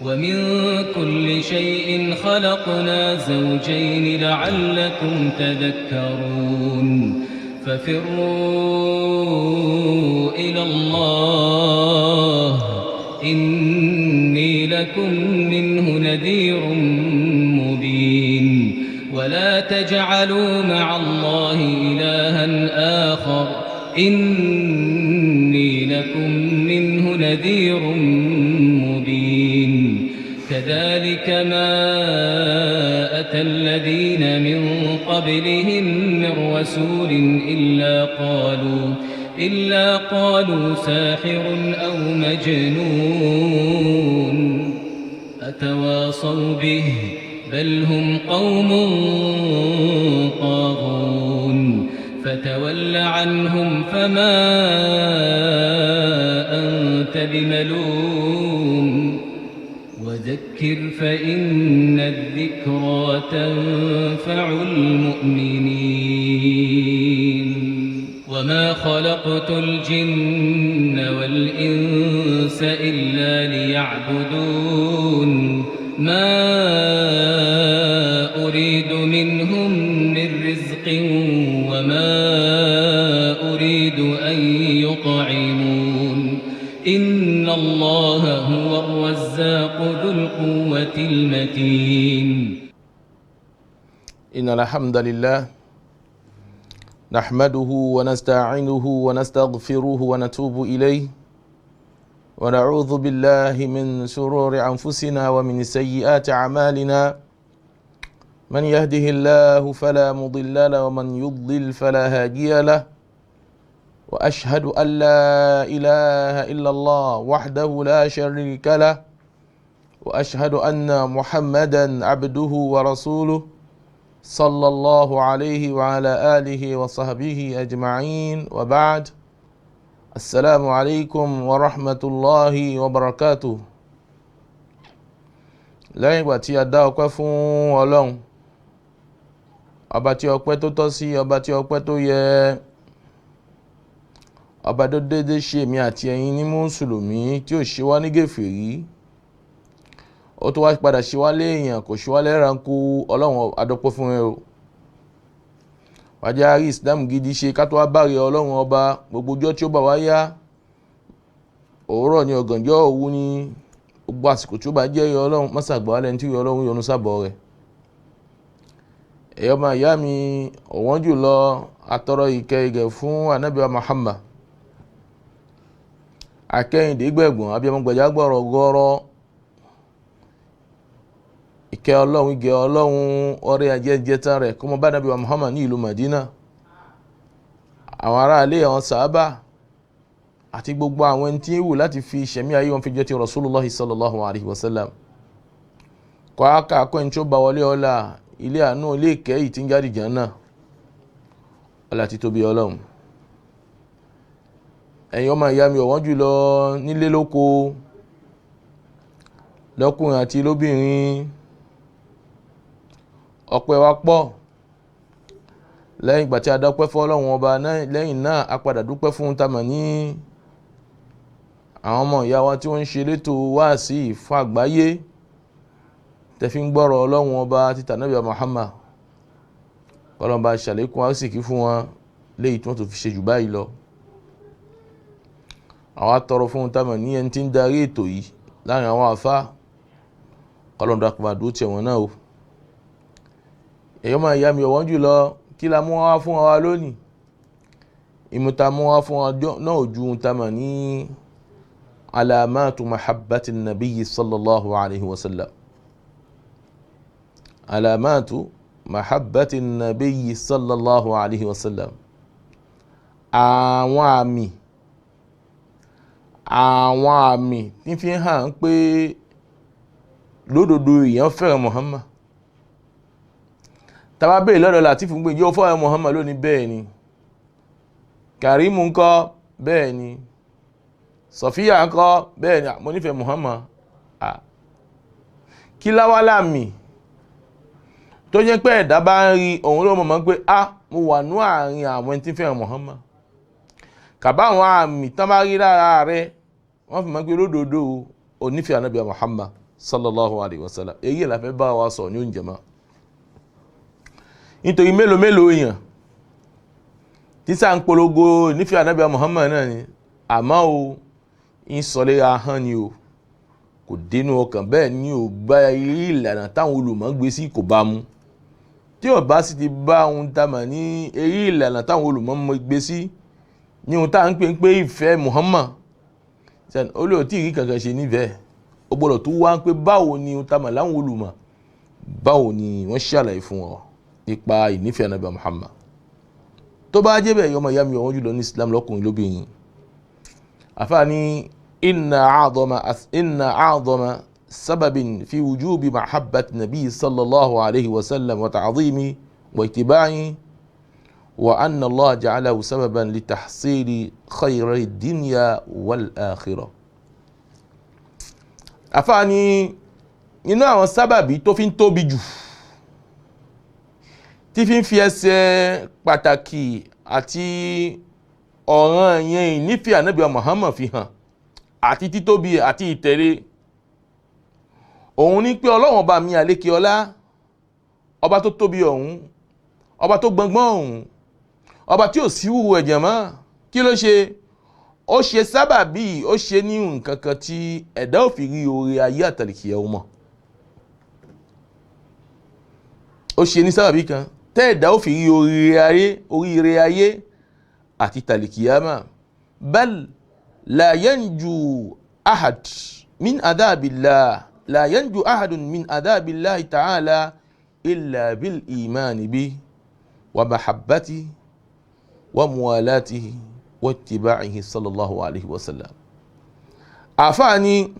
ومن كل شيء خلقنا زوجين لعلكم تذكرون ففروا إلى الله إني لكم منه نذير مبين ولا تجعلوا مع الله إلها آخر إني لكم منه نذير مبين كذلك ما أتى الذين من قبلهم من رسول إلا قالوا ساحر أو مجنون أتواصوا به بل هم قوم طاغون فتول عنهم فما أنت بملوم وذكر فإن الذكرى تنفع المؤمنين وما خلقت الجن والإنس إلا ليعبدون ما أريد منهم من رزق وما أريد أن يطعمون إن الله هو الرزاق ذو القوة المتين إن الحمد لله نحمده ونستعينه ونستغفره ونتوب إليه ونعوذ بالله من شرور أنفسنا ومن سيئات أعمالنا من يهده الله فلا مضل له ومن يضلل فلا هادي له وأشهد أن لا إله إلا الله وحده لا شريك له وأشهد أن محمدا عبده ورسوله صلى الله عليه وعلى آله وصحبه أجمعين وبعد السلام عليكم ورحمة الله وبركاته lẹ́yìn ìgbà tí a dá ọpẹ́ fún Ọlọ́run ọba tí ọpẹ́ tó tọ́ sí, ọba tí ọpẹ́ tó yẹ, ọba tó dédé ṣe èmi àti ẹ̀yin ní mùsùlùmí tí ò ṣe wá ní gèfèrí, ó tó wá padà ṣe wá léèyàn, kò ṣe wá lẹ́ranko. Ọlọ́run adọ́pẹ́ fún ẹ o, wájá rí Islam gidi ṣe ká tó wá bá rí Ọlọ́run ọba. Gbogbo ọjọ́ tí ó bá wá yá, òwúrọ̀ ní ọ̀gànjọ́ òru ní gbogbo àsìkò tí ó bá jẹ́ rí Ọlọ́run mọ́sàgbà wálẹ̀ tí rí Ọlọ́run yọ́nú sábọ̀ rẹ̀. ẹ̀yọ́ máa yá mi ọ̀wọ́n jùlọ atọrọ ìkẹ́ ìgẹ̀ fún Ànábì wa Muhammad akẹ́yìndé gbẹ̀gbọ̀n abiyamọgbẹ̀já gbọ́rọ̀ gọ́rọ́. ìkẹ́ Ọlọ́run ìgẹ̀ Ọlọ́run ọrẹ́ ajẹ́jẹta rẹ̀ kó mọ bá Ànábì wa Muhammad ní ìlú Madina, àwọn ará ilé, àwọn sàhábà àti gbogbo àwọn ẹni tí ń wù láti fi ìṣẹ̀mí ayé wọn fi jẹ́ ti Rasulullah sallallahu alaihi wasallam. kọ́ áká akọ́ ẹni tí ó bá wọlé ọlá ilé àánú ilé ìkẹ́ yìí tí ń jáde Jánnà, ọlá ti tóbi Ọlọ́run. ẹ̀yin ọmọ ìyá mi ọ̀wọ́n jùlọ nílé lóko, lọ́kùnrin àti lóbìnrin, ọpẹ́ wa pọ̀. lẹ́yìn ìgbà tí a dúpẹ́ fún Ọlọ́run ọba, lẹ́yìn náà a padà dúpẹ́ fún tamà ní àwọn ọmọ ìyá wa tí wọ́n ń ṣe létò wáàsí fún àgbáyé tẹ́fí ń gbọ́rọ̀ Ọlọ́run ọba títà Ànábì Muhammad. Ọlọ́run bá ṣàlékún àsìkí fún wọn léyìí tí wọ́n tó fi ṣe jù báyìí lọ. àwọn atọrọ fún tamà ní ẹni tí ń darí ètò yìí láàrin àwọn àfá, Ọlọ́run dákùnbà dúró tì wọ́n náà o. èyí máa yá mi ọ̀wọ́n jùlọ, kí la mú wá fún wa lónìí? ìmúta mú wá fún wa náà ojú tamà ní alamatu mahabbati nabiyyi sallallahu alaihi wasallam. alamatu mahabbati nabiyyi sallallahu alaihi wasallam. àwọn àmì tí fi hàn pé lódodo èèyàn fẹ́ràn Muhammad. tàbá bèèrè lọ́dọ̀ Latif ń gbé yóò fẹ́ràn Muhammad lónìí, bẹ́ẹ̀ ni. Karimu ńkọ́? bẹ́ẹ̀ ni. Sọfíyà ńkọ́? bẹ́ẹ̀ ni. mo nífẹ̀ẹ́ Muhammad. kí láwá láàmì tó jẹ́ pé ẹ̀dá bá ń rí òun ló mọ̀ pé mo wà ní àárín àwọn tí fẹ́ràn Muhammad. kàbá àwọn àmì tán bá rí lára rẹ̀ wọ́n fi mọ̀ pé lódodo onífẹ̀ẹ́ Ànábì Muhammad sallallahu alaihi wasallam. Èyí la fẹ́ bá wa sọ ní oúnjẹ mọ́. Nítorí mélòó èèyàn tí sáà ń polongo nífẹ̀ẹ́ ànábì Muhammad náà ni, àmọ́ o ń sọ lé ahọ́n ni o, kò dénú ọkàn, bẹ́ẹ̀ ni ò gba ìlànà táwọn olùmọ̀ gbé sí kò bá mu. Tí ó bá sì ti bá ohun tá mà ní ìlànà táwọn olùmọ̀ gbé sí ní ohun tá ń pè ń pé ìfẹ́ Muhammad, ó lè tí rí kankan ṣe nífẹ̀ẹ́. Ó gbọ́dọ̀ tó wá ń pé báwo ni ohun tá mà láwọn olùmọ̀, báwo ni wọ́n ṣàlàyé fún ọ nípa ìnífẹ̀ẹ́ ànábì Muhammad. Tó bá jẹ́ bẹ́ẹ̀, yọmọ ìyá mi ọ̀wọ́n jùlọ ní Islam lọ́kùnrin lóbìnrin, àfáà ní inna a'dhama sababin fi wujubi mahabbati nabi sallallahu alaihi wasallam wa ta'zimi wa ittiba'i wa anna Allah ja'alahu sababan li tahsili khayri dunya wal akhirah. Àfáà ní inú àwọn sábàbí tó fi ń tóbi jù, tí fi ń fi ẹsẹ̀ pàtàkì àti ọ̀ràn yẹn ìnífẹ̀ẹ́ ànábì Muhammad fi hàn, àti títóbi àti ìtẹ̀lé, òun ní pé Ọlọ́run ọba mi àlékè ọlá, ọba tó tóbi ọ̀hún, ọba tó gbọngbọ́n ọ̀hún, ọba tí ò sí wúwo ẹ̀jẹ̀ mọ́, kí ló ṣe? Ó ṣe sábàbí, ó ṣe ní nǹkan kan tí ẹ̀dá ò fi rí oore ayé àtàlìkìyà mọ́. Ó ṣe ní sábàbí kan tẹ́ẹ̀dá ò fi rí oríire ayé àti tàlìkìyàmà. Bal la yanju ahad min adabillah, la yanju ahadun min adabillahi ta'ala illa bil imani bi wa mahabbati wa muwalatihi wa ittiba'ihi sallallahu alaihi wasallam. Àfáà ní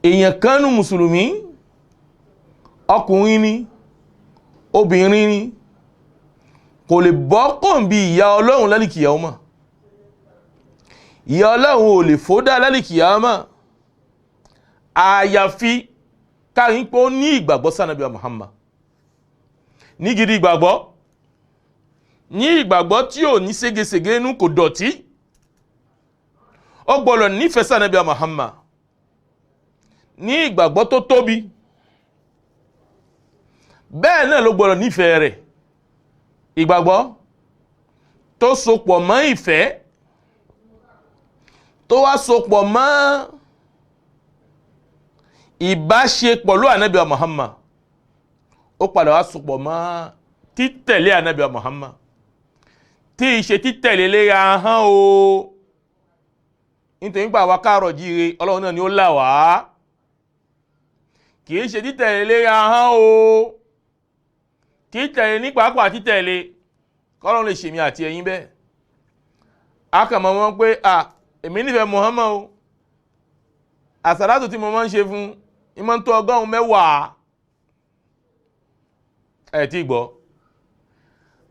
èèyàn kánú mùsùlùmí, ọkùnrin ni, obìnrin ni, kò lè bọ́ kàn bí ìyà Ọlọ́run lálìkìyàmà. Ìyà Ọlọ́run ò lè fòdá lálìkìyàmà àyàfi kárí pé ó ní ìgbàgbọ́ sí ànábì Muhammad, ní gidi ìgbàgbọ́, ní ìgbàgbọ́ tí ò ní ségesège inú, kò dọ̀tí. Ó gbọ́dọ̀ nífẹ̀ẹ́ sí ànábì Muhammad ní ìgbàgbọ́ tó tóbi, bẹ́ẹ̀ náà ló gbọ́dọ̀ nífẹ̀ẹ́ rẹ̀, ìgbàgbọ́ tó sopọ̀ mọ́ ìfẹ́, tó wá sopọ̀ mọ́ ìbáṣe pẹ̀lú ànábì Muhammad, ó padà wá sopọ̀ mọ́ títẹ̀lé ànábì Muhammad, tí ìṣe títẹ̀lé léra ahọ́n o, nítorí pé àwa káàrọ̀ jíire Ọlọ́run náà ni ó là wá, kìí ṣe títẹ̀lé léra ahọ́n o, títẹ̀lé ní pàápàá títẹ̀lé kọ́lọ́run lè ṣèmi àti ẹ̀yin bẹ́ẹ̀. A kàn mọ̀ wọ́n pé èmi nífẹ̀ẹ́ Muhammad o, àsàlátù tí mo máa ń ṣe fún ìmọ̀ tó 110 ẹ̀ tí gbọ́.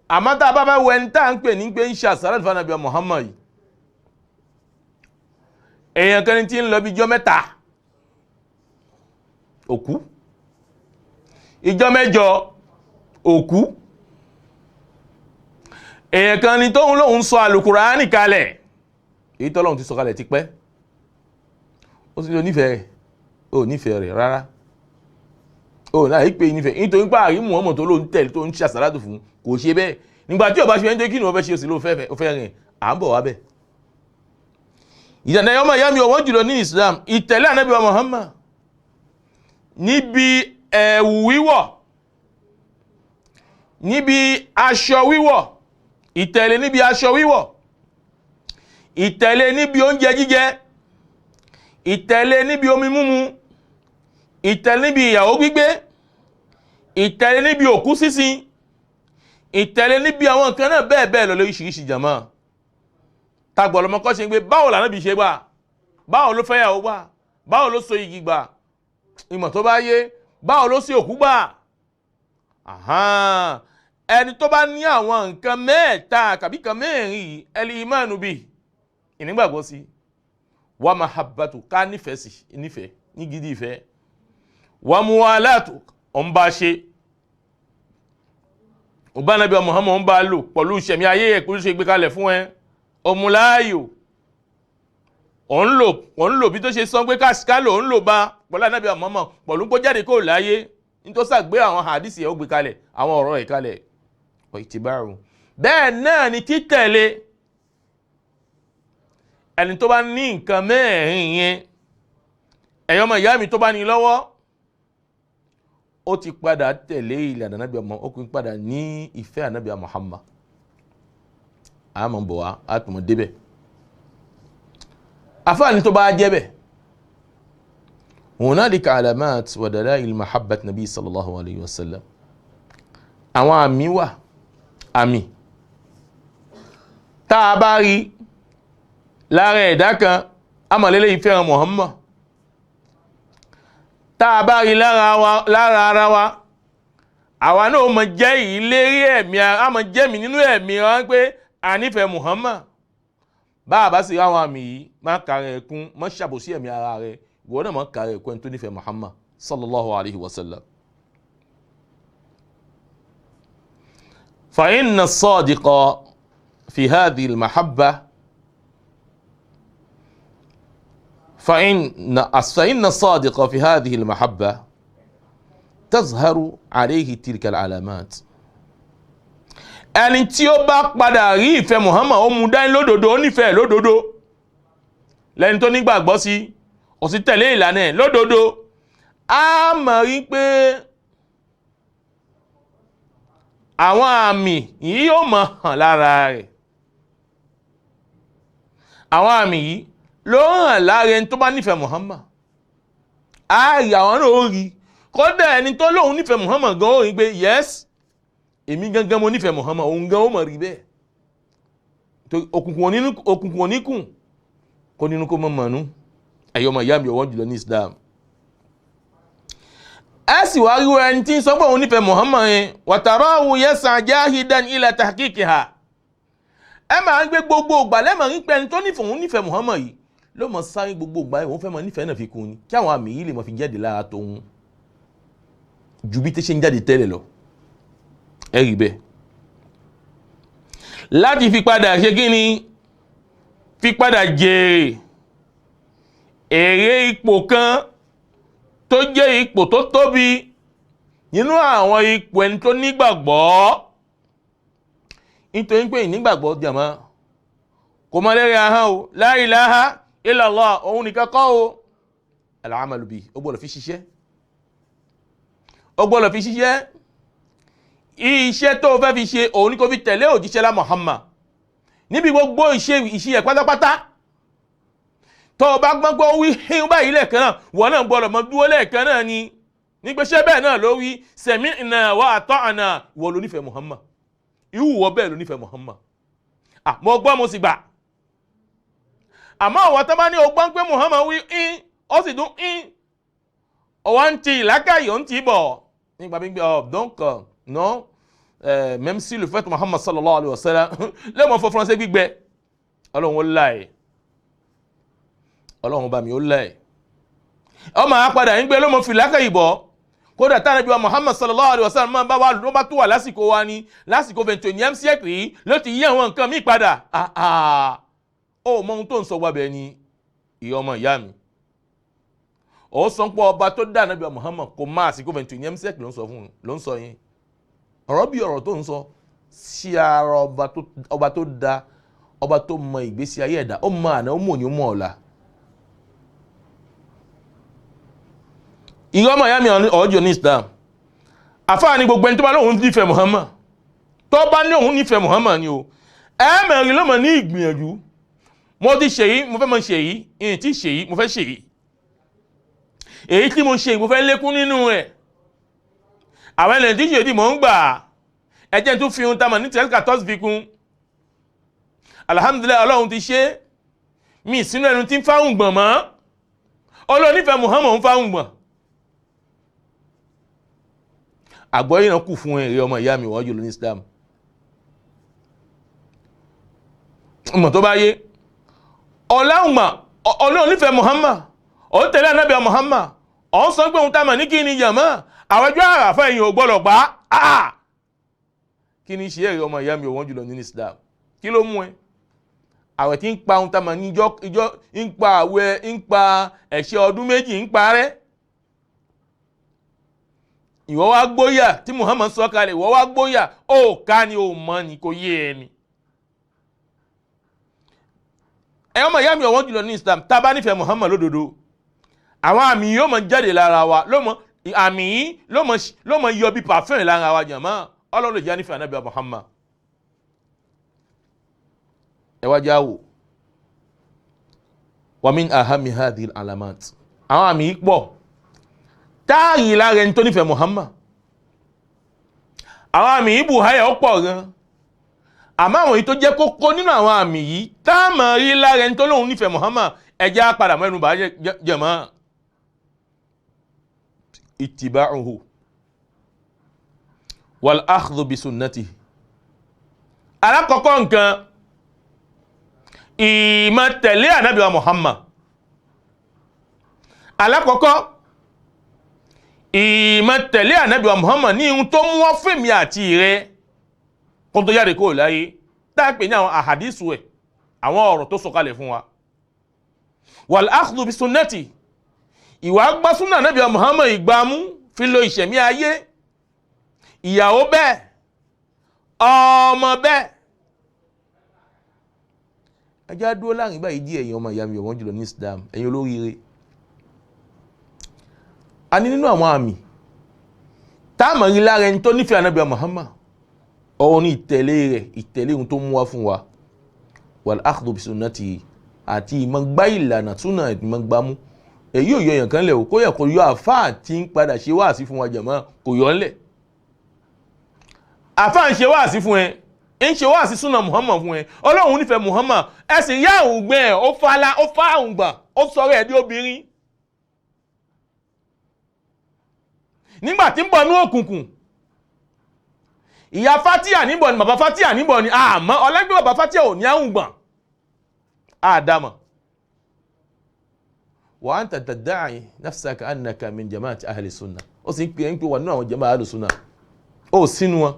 Àmọ́ tá a bá bá wọ ẹni tá à ń pè ní pé ń ṣe àsàlátù fún ànábì Muhammad yìí, èèyàn kan ní tí ń lọ bí ijọ́ 3 òkú, ijọ́ 7 òkú, èèyàn kan ní tóun lóun sọ àlùkùránì kalẹ̀, èyí tọ́lọ́run ti sọ kalẹ̀ ti pẹ́, ó sì lọ nífẹ̀ẹ́ rẹ̀ rárá, ó náà ìpè nífẹ̀ẹ́, nítorí pé àrí Muhammad tó lóun tẹ̀lé tó ń ṣe àsàlátù fún kò ṣe bẹ́ẹ̀. Nígbà tí ó bá ṣe ẹni tó kí ni wọ́n fẹ́ ṣe òsì ló fẹ́ rìn, à ń bọ̀ wá bẹ́ẹ̀. Ìdànà ọmọ ìyá mi ọ̀wọ́n jùlọ ní Islam, ìtẹ̀lé ànábì Muhammad níbi ẹ̀wù wíwọ̀, níbi aṣọ wíwọ̀, ìtẹ̀lé níbi aṣọ wíwọ̀, ìtẹ̀lé níbi oúnjẹ jíjẹ, ìtẹ̀lé níbi omi múmu, ìtẹ̀lé níbi ìyàwó gbígbé, ìtẹ̀lé níbi òkú sísin, ìtẹ̀lé níbi àwọn nǹkan náà bẹ́ẹ̀ bẹ́ẹ̀ lọ lóríṣiríṣi jàmá. Tagbọ̀lọmọkọ́ ṣe ń gbé báwo l'Ànábì ṣe gbà, báwo ló fẹ́yàwó gbà, báwo ló so igi gbà, ìmọ̀ tó bá yé, báwo ló sí òkú gbà. Ẹni tó bá ní àwọn nǹkan mẹ́ta kàbí kan mẹ́rin al-imanu bi, ìnígbàgbọ́ sí, wa mahabbatu, ká nífẹ̀ẹ́ sí, nífẹ̀ẹ́ ní gidi ìfẹ́, wa muwalatu, ọ̀n bá ṣe, ọba Ànábì Muhammad ń bá lò pẹ̀lú ìṣẹ̀mí ayé ẹ̀ kúrú ṣe gbé kalẹ̀ fún ẹ, ọmúláyò, òun lò bí tó ṣe sọ pé ká lò ń lò bá pẹ̀lú ànábì Muhammad pẹ̀lú kó jáde kó láyé nítorí sàgbé àwọn hadisi ẹ̀ ó gbé kalẹ̀ àwọn ọ̀rọ̀ ẹ̀ kalẹ̀ ìtìbáàrù. Bẹ́ẹ̀ náà ni títẹ̀lé ẹni tó bá ní nǹkan mẹ́rin yẹn ẹ̀yọ́mọ̀ ìyá mi tó bá ní lọ́wọ́ ó ti padà tẹ̀lé ìlànà ànábì Muhammad ó kún padà ní ìfẹ́ ànábì Muhammad. àmọ́ bọ̀ wá àtùmọ̀ débẹ̀ àfáàní tó bá jẹ́ bẹ̀ hunalika alamat wa dalail mahabbat nabi sallallahu alayhi wa sallam. àwọn àmì wà àmì tá a bá rí lára ẹ̀dá kan amọ̀lélẹ́ ìfẹ́ràn Muhammad tá a bá rí lára ara wa àwa náà mọ̀ jẹ́ ìlérí ẹ̀mí a mọ̀ jẹ́mi nínú ẹ̀mí wọn pé a nífẹ̀ẹ́ Muhammad. bá a bá sì ráwọn àmì yìí má kàrẹ̀ ẹ̀kún má ṣàbòsí ẹ̀mí ara rẹ̀ ìwọ náà má kàrẹ̀ ẹ̀kún ẹni tó nífẹ̀ẹ́ Muhammad sallallahu alayhi wa sallam. fa inna as-sadiqa fi hadhihi al-mahabba فإن الصادق في هذه المحبة تظهر عليه تلك العلامات. ẹni tí ó bá padà rí ìfẹ́ Muhammad ó mú dání lódodo ó nífẹ̀ẹ́ lódodo lẹ́ni tó nígbàgbọ́ sí ó sì tẹ̀lé ìlànà ẹ̀ lódodo a mọ̀ rí pé àwọn àmì yìí yóò mọ̀ hàn lára rẹ̀. àwọn àmì yìí ló hàn lára ẹni tó bá nífẹ̀ẹ́ Muhammad. ààrẹ àwọn náà ó rí kódà ẹni tó lóun nífẹ̀ẹ́ Muhammad gan ó rí pé yes èmi gangan mo nífẹ̀ẹ́ Muhammad òun gan ó mọ̀ rí bẹ́ẹ̀. òkùnkùn oníkùn kó nínú kó mọ̀ mọ̀nú ẹ̀yọ́ ọmọ ìyá mi ọ̀wọ́n jùlọ ní Islam. ẹ sì wá rí ẹni tí ń sọ pé òun nífẹ̀ẹ́ Muhammad yẹn wa tarahu yas'a jahidan ila tahqiqiha. ẹ máa ń gbé gbogbo ìgbà lẹ́mọ̀ rí pé ẹni tó nífẹ̀ẹ́ Muhammad yìí ló mọ̀ sáré gbogbo ìgbà ìwọ̀n fẹ́ mọ̀ nífẹ̀ẹ́ náà fi kún ni kí àwọn àmì yìí lè mọ̀ fi jáde lára tóun ju bí tẹ́ ṣe ń jáde tẹ́lẹ̀ lọ. ẹ rí bẹ́ẹ̀ láti fi padà ṣe kí ni fi padà jèrè èrè ipò kan tó jẹ́ ipò tó tóbi nínú àwọn ipò ẹni tó nígbàgbọ́. nítorí pé ìnígbàgbọ́ jàmá kò mọ lẹ́rẹ̀ ahọ́n o la ilaha illallah òun nìkan kọ́ o al-amalu bi ó gbọ́dọ̀ fi ṣiṣẹ́. ó gbọ́dọ̀ fi ṣiṣẹ́ iṣẹ́ tó fẹ́ fi ṣe òun ní kó fi tẹ̀lé òjíṣẹ́ lá Muhammad níbi gbogbo ìṣe ẹ̀ pátápátá. tó o bá gbọ́n pé ó wí hín báyìí lẹ́ẹ̀kan náà wọ́n náà gbọ́dọ̀ mọ dúró lẹ́ẹ̀kan náà ni nígbẹ́sẹ́ bẹ́ẹ̀ náà ló wí sami'na wa ata'na ìwọ ló nífẹ̀ẹ́ Muhammad ìwọ bẹ́ẹ̀ ló nífẹ̀ẹ́ Muhammad. mo gbọ́ mo sì gbà. àmọ́ àwọn tó bá ní o gbọ́n pé Muhammad wí hín ó sì dún hín ọwọ́ ń ti ìlàkàyè ó ń ti bọ̀ nígbà bí donc non même si le fait Muhammad sallallahu alayhi wa sallam lẹ́mọ̀ fọ́ fúnra ṣe gbígbẹ́ ọlọ́run ó láì ọlọ́run bá mi ó láì ọmọ àpàdà ń gbé lọ́mọ fìlàkà ìbọ̀ kódà tá Ànábì wa Muhammad sallallahu alayhi wa sallam máa bá wa ló bá tó wà lásìkò wa ní lásìkò 21e siècle ló ti yí àwọn nǹkan míì padà. ó mọ ohun tó ń sọ wábẹ̀ ni ìyá ọmọ ìyá mi ó sọ pé ọba tó dá Ànábì wa Muhammad kò máa àsìkò 21e siècle ló ń sọ yẹn ọ̀rọ̀ bí ọ̀rọ̀ tó ń sọ sí ara ọba tó dá ọba tó mọ ìgbésí ayé ẹ̀dá ó mọ àná ó mọ òní ó mọ ọ̀la. ìyá ọmọ ìyá mi ọjọ́ ní Islam àfáà ní gbogbo ẹni tó bá lóun nífẹ̀ẹ́ Muhammad tó bá ní òun nífẹ̀ẹ́ Muhammad ni o ẹ̀ẹ́mẹ̀rin ló mọ̀ ní ìgbìyànjú mo ti ṣe yìí mo fẹ́ mọ̀ ṣe yìí ìyìn tí ṣe yìí mo fẹ́ ṣe yìí èyí tí mo ṣe yìí mo fẹ́ lékún nínú rẹ̀ àwọn ẹlẹ́ni tí ṣe yìí mò ń gbà ẹjẹ́ tó fi ohun tamọ̀ ní tẹ́lẹ̀ 14 fi kún alhamdulillah ọlọ́run ti ṣe mí sínú ẹnu tí ń fáwọn gbọ̀n mọ́ olónífẹ̀ẹ́ Muhammad ń fáwọn gbọ̀n. àgbọ́yé náà kù fún èrè ọmọ ìyá mi wọ́n jùlọ ní Islam. ọmọ tó bá yé ọlọ́run nífẹ̀ẹ́ Muhammad ó tẹ̀lé Ànábì Muhammad ó sọ pé òun tá mà ní kí ni jàmá àwọn ọjọ́ àràfà ẹ̀yìn ò gbọ́dọ̀ gbá kí ni ṣe èrè ọmọ ìyá mi wọ́n jùlọ ní Islam kí ló mú ẹ àwẹ̀ tí ń pa ohun tá a mọ̀ ní ìjọ ń pa àwẹ̀ ń pa ẹ̀ṣẹ̀ ọdún méjì ń parẹ́. ìwọ wá gbóyà tí Muhammad sọ kalẹ̀ ìwọ wá gbóyà ó ká ni ó mọ̀ ni kò yé ẹ ni. ẹ̀yọ́ mọ̀ ìyá mi ọ̀wọ́n jùlọ ní Islam tá a bá nífẹ̀ẹ́ Muhammad lódodo àwọn àmì yóò mọ̀ jáde lára wa àmì yìí ló mọ̀ yọ bí pàfẹ́rìn lára wa jàmá Ọlọ́run lè jẹ́ nífẹ̀ẹ́ Ànábì Muhammad. ẹ wá jáwò wa min ahami hadhihi alamat àwọn àmì yìí pọ̀ táàrí lára ẹni tó nífẹ̀ẹ́ Muhammad. àwọn àmì yìí buhaya ó pọ̀ gan àmọ́ àwọn yìí tó jẹ́ kókó nínú àwọn àmì yìí táàmà rí lára ẹni tó lóun nífẹ̀ẹ́ Muhammad ẹjẹ́ padà mẹ́nu bá jẹ̀mọ́. ittiba'uhu wal akhdhu bi sunnatihi. alákọ̀ọ́kọ́ nǹkan ìmọ̀ tẹ̀lé Ànábì wa Muhammad. alákọ̀ọ́kọ́ ìmọ̀ tẹ̀lé Ànábì wa Muhammad ní ihun tó mú wọ́n fèmí àti rẹ̀ kó tó jáde kó láyé táàpẹ̀ ní àwọn àhàdísù ẹ̀ àwọn ọ̀rọ̀ tó sọ̀kalẹ̀ fún wa. wal akhdhu bi sunnati ìwà gbá súnà Ànábì wa Muhammad ìgbàmú fi lo ìṣẹ̀mí ayé ìyàwó bẹ́ẹ̀ ọmọ bẹ́ẹ̀. ẹjá dúró láàrin báyìí díẹ̀ ẹ̀yin ọmọ ìyá mi ọ̀wọ́n jùlọ ní Islam ẹ̀yin olóríire. a ní nínú àwọn àmì táàmà rí lára ẹni tó nífẹ̀ẹ́ Ànábì wa Muhammad ọ̀hún ní ìtẹ̀lé ohun tó mú wá fún wa wal akhdhu bi sunnati àti ìmọ̀gbá ìlànà súnà ìmọ̀gbámú. èyí ò yọ èèyàn kan lẹ̀ o kó yẹ kó yọ àfáà tí ń padà ṣe wáàsí fún wa jàmá kò yọ ńlẹ̀. àfáà ń ṣe wáàsí fún ẹ ń ṣe wáàsí súnà Muhammad fún ẹ Ọlọ́run nífẹ̀ẹ́ Muhammad ẹ sì yá òun gbẹ ẹ ó fa òun gbà ó sọ̀rọ̀ ẹ̀ di obìnrin. nígbà tí ń bọ̀ ní òkùnkùn ìyá Fatia níbọ̀ ni bàbá Fatia níbọ̀ ni àmọ́ ọlẹ́gbẹ́ bàbá Fatia ò ní àrùn gbọ̀n àdámọ̀. wa anta tadda'i nafsaka annaka min jama'ati ahli sunnah ó sì ń pè ń pè wà nínú àwọn jama'a ahli sunnah ó sínú wọn.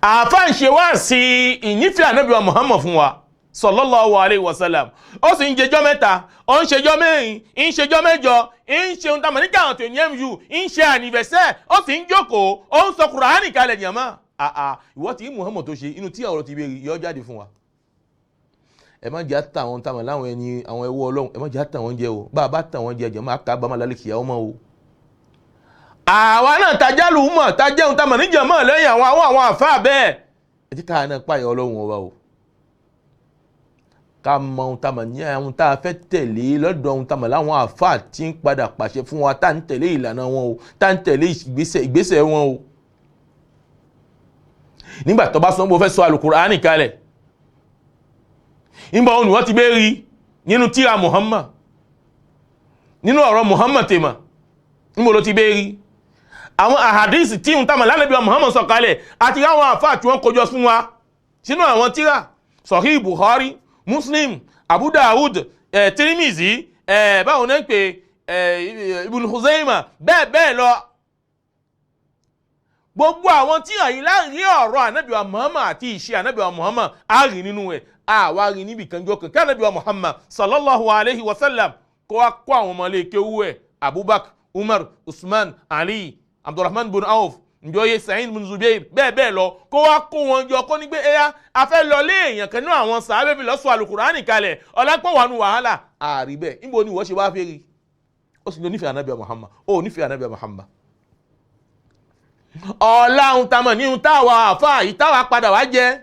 àfáà ń ṣe wá sí ìnífẹ̀ẹ́ Ànábì wa Muhammad fún wa sallallahu alayhi wa sallam ó sì ń jẹjọ́ mẹ́ta ó ń ṣẹjọ́ mẹ́rin ń ṣẹjọ́ mẹ́jọ ń ṣe ohun tamọ̀ nígbà àwọn tó ní mu ń ṣe ànìbẹ̀sẹ̀ ó sì ń jókòó ó ń sọ Kùránì kalẹ̀ jàmá. ìwọ tí Muhammad tó ṣe inú tí ọ̀rọ̀ ti bẹ̀rẹ̀ yọ jáde fún wa. ẹ má jẹ́ àtàwọn tamọ̀ láwọn ẹni àwọn ẹwọ́ Ọlọ́run ẹ má jẹ́ àtàwọn jẹ o bá a bá tàwọn jẹ jàmá ká bá má lálẹ́ kìyà ọmọ o. àwa náà tajálù mọ̀ tajẹ́hun tamọ̀ níjàmọ́ lẹ́yìn àwọn àfáà bẹ́ẹ̀ ẹ ti ká náà páyọ̀ Ọlọ́run ọba o. ká mọ ohun tá a mọ̀ ní ohun tá a fẹ́ tẹ̀lé lọ́dọ̀ ohun tá a mọ̀ láwọn àfáà tí ń padà pàṣẹ fún wa tá à ń tẹ̀lé ìlànà wọn o tá à ń tẹ̀lé ìgbésẹ̀ wọn o. nígbà tó bá sọ pé o fẹ́ sọ Al-Qur'ani kalẹ̀ nígbà wọn ni wọ́n ti bẹ́ẹ̀ rí nínú tírà Muhammad nínú ọ̀rọ̀ Muhammad tèmà níbo ló ti bẹ́ẹ̀ rí àwọn àhàdísì tí ohun tá a mọ̀ lánàbí wa Muhammad sọ kalẹ̀ àti àwọn àfáà tí wọ́n kójọ fún wa sínú àwọn tírà Sahih Bukhari Muslim Abu Dawud Tirmizi báwọn náà ń pè Ibn Khuzaimah bẹ́ẹ̀ lọ. gbogbo àwọn tí àyí láàrin ọ̀rọ̀ Ànábì wa Muhammad àti ìṣe Ànábì wa Muhammad á rí nínú ẹ̀ àwa rí níbi kan jọ kan kí Ànábì wa Muhammad sallallahu alayhi wa sallam kó wá kó àwọn ọmọ ilé kéwú ẹ̀ Abubakar Umar Usman Ali Abdurrahman bin Auf njọye Sa'id bin Zubair bẹ́ẹ̀ lọ kó wá kó wọn jọ kó ní pé ẹyà afẹ́ lọ lé èèyàn kan nínú àwọn sàábẹ́ fi lọ́sọ̀ Al-Qur'ani kalẹ̀ ọ̀lápọ̀ wà nù wàhálà àrí bẹ́ẹ̀ níbo ni wọ́n ṣe wá fẹ́ rí ó sì ní onífẹ̀ẹ́ Ànábì Muhammad ó nífẹ̀ẹ́ Ànábì Muhammad. ọ̀làhùn tamọ̀ ní ihun táwa àfáà yìí táwa padà wá jẹ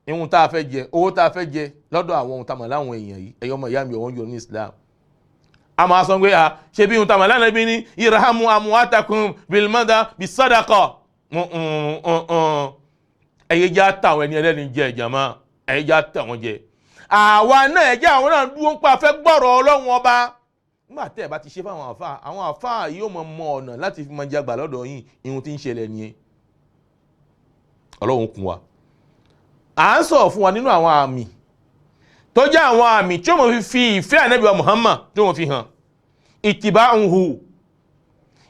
ihun tá a fẹ́ jẹ owó tá a fẹ́ jẹ lọ́dọ̀ àwọn ohun tamọ̀ láwọn èèyàn yìí ẹ̀yọ́ ọmọ ìyá mi ọ̀wọ́n yọ ní Islam a máa sọ pé ṣe bí ohun tamọ̀ lánàá bí ní irhamu amwatakum bilmada bisadaqa ẹ̀yẹ já táwọn ẹni ẹlẹ́ni jẹ ìjàmá ẹ̀yẹ já táwọn jẹ àwa náà ẹ̀jẹ̀ àwọn náà dúró ń pa fẹ́ gbọ́rọ̀ Ọlọ́run ọba nígbà tẹ́ ẹ̀ bá ti ṣe fáwọn àwọn àfáà yóò mọ ọ̀nà láti fi máa jagbà lọ́dọ̀ yín ihun tí ń ṣẹlẹ̀ nìyẹn Ọlọ́run kún wa. à ń sọ̀rọ̀ fún wa nínú àwọn àmì tó jẹ́ àwọn àmì tí ó mọ̀ fi ìfẹ́ Ànábì wa Muhammad tí wọ́n fi hàn ittiba'uhu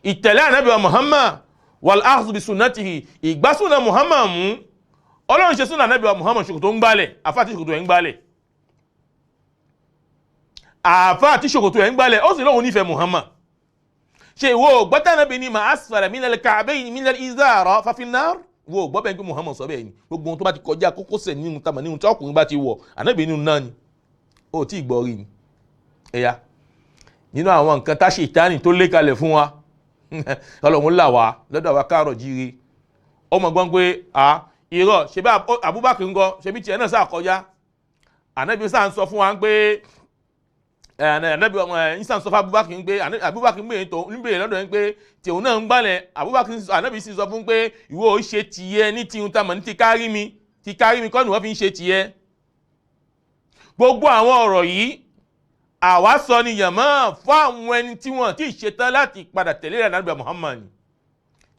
ìtẹ̀lé Ànábì wa Muhammad wal akhdhu bi sunnatihi ìgbásùnà Muhammad mú Ọlọ́run ṣe súnà Ànábì wa Muhammad ṣòkòtò ń gbálẹ̀, àfáà tí ṣòkòtò ẹ̀ ń gbálẹ̀. Àfáà tí ṣòkòtò ẹ̀ ń gbálẹ̀, ó sì lóhun nífẹ̀ẹ́ Muhammad. Ṣé ìwọ gbọ́tà Ànábì ní ma asfala minal ka'bayni minal izara fa fin nar? Wo gbọ́ bẹ́ẹ̀ pé Muhammad sọ bẹ́ẹ̀ ni. Gbogbo ohun tó bá ti kọjá kókósẹ̀ nínú tamà nínú tí ọkùnrin bá ti wọ̀, Ànábì nínú náà ni. Ó tí ì gbọ́ rí ni. Ẹ̀yà. Nínú àwọn nǹkan tá Ṣẹ̀tánì tó lé kalẹ̀ fún wa. Ọlọ́run là wá lọ́dọ̀ wa káàrọ̀ jíire. Ọmọ gbọ́n pé irọ́ ṣe bá Abubakar ń gọ ṣe bí tiẹ̀ náà sáà kọjá. Ànábì sáà ń sọ fún wa pé Ànábì ìsàn sọ fún Abubakar ń pé Abubakar ń bèèrè lọ́dọ̀ ń pé tìhun náà ń gbálẹ̀. Abubakar Ànábì sì sọ fún pé ìwọ ò ṣe tìyẹ ní tìhun tamọ̀ ní ti kárí mi kọ́ ni wọ́n fi ń ṣe tìyẹ. Gbogbo àwọn ọ̀rọ̀ yìí àwa sọ ni yàmọ́ fún àwọn ẹni tí wọ́n ti ṣetán láti padà tẹ̀lé Ànábì Muhammad.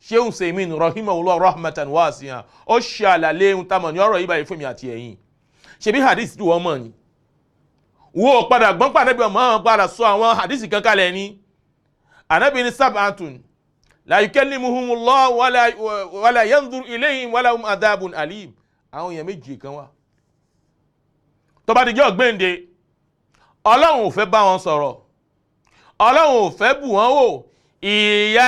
Sheikh Usaimin rahimahullah rahmatan wasi'a ó ṣe àlàlé ohun tamọ̀ ní ọ̀rọ̀ yìí báyìí fún mi àti ẹ̀yin. Ṣebí hadith tí wọ́n mọ̀ ni. Wo padà gbọ́n pa Ànábì Muhammad padà sọ àwọn hadith kan kalẹ̀ ni. Ànábì ní sab'atun la yukallimuhumullah wala yanzur ilayhim wala hum adhabun alim. Àwọn èèyàn méjì kan wà. Tó bá di jọ́ gbéǹde, Ọlọ́run ò fẹ́ bá wọn sọ̀rọ̀. Ọlọ́run ò fẹ́ bù wọ́n wò. Ìyà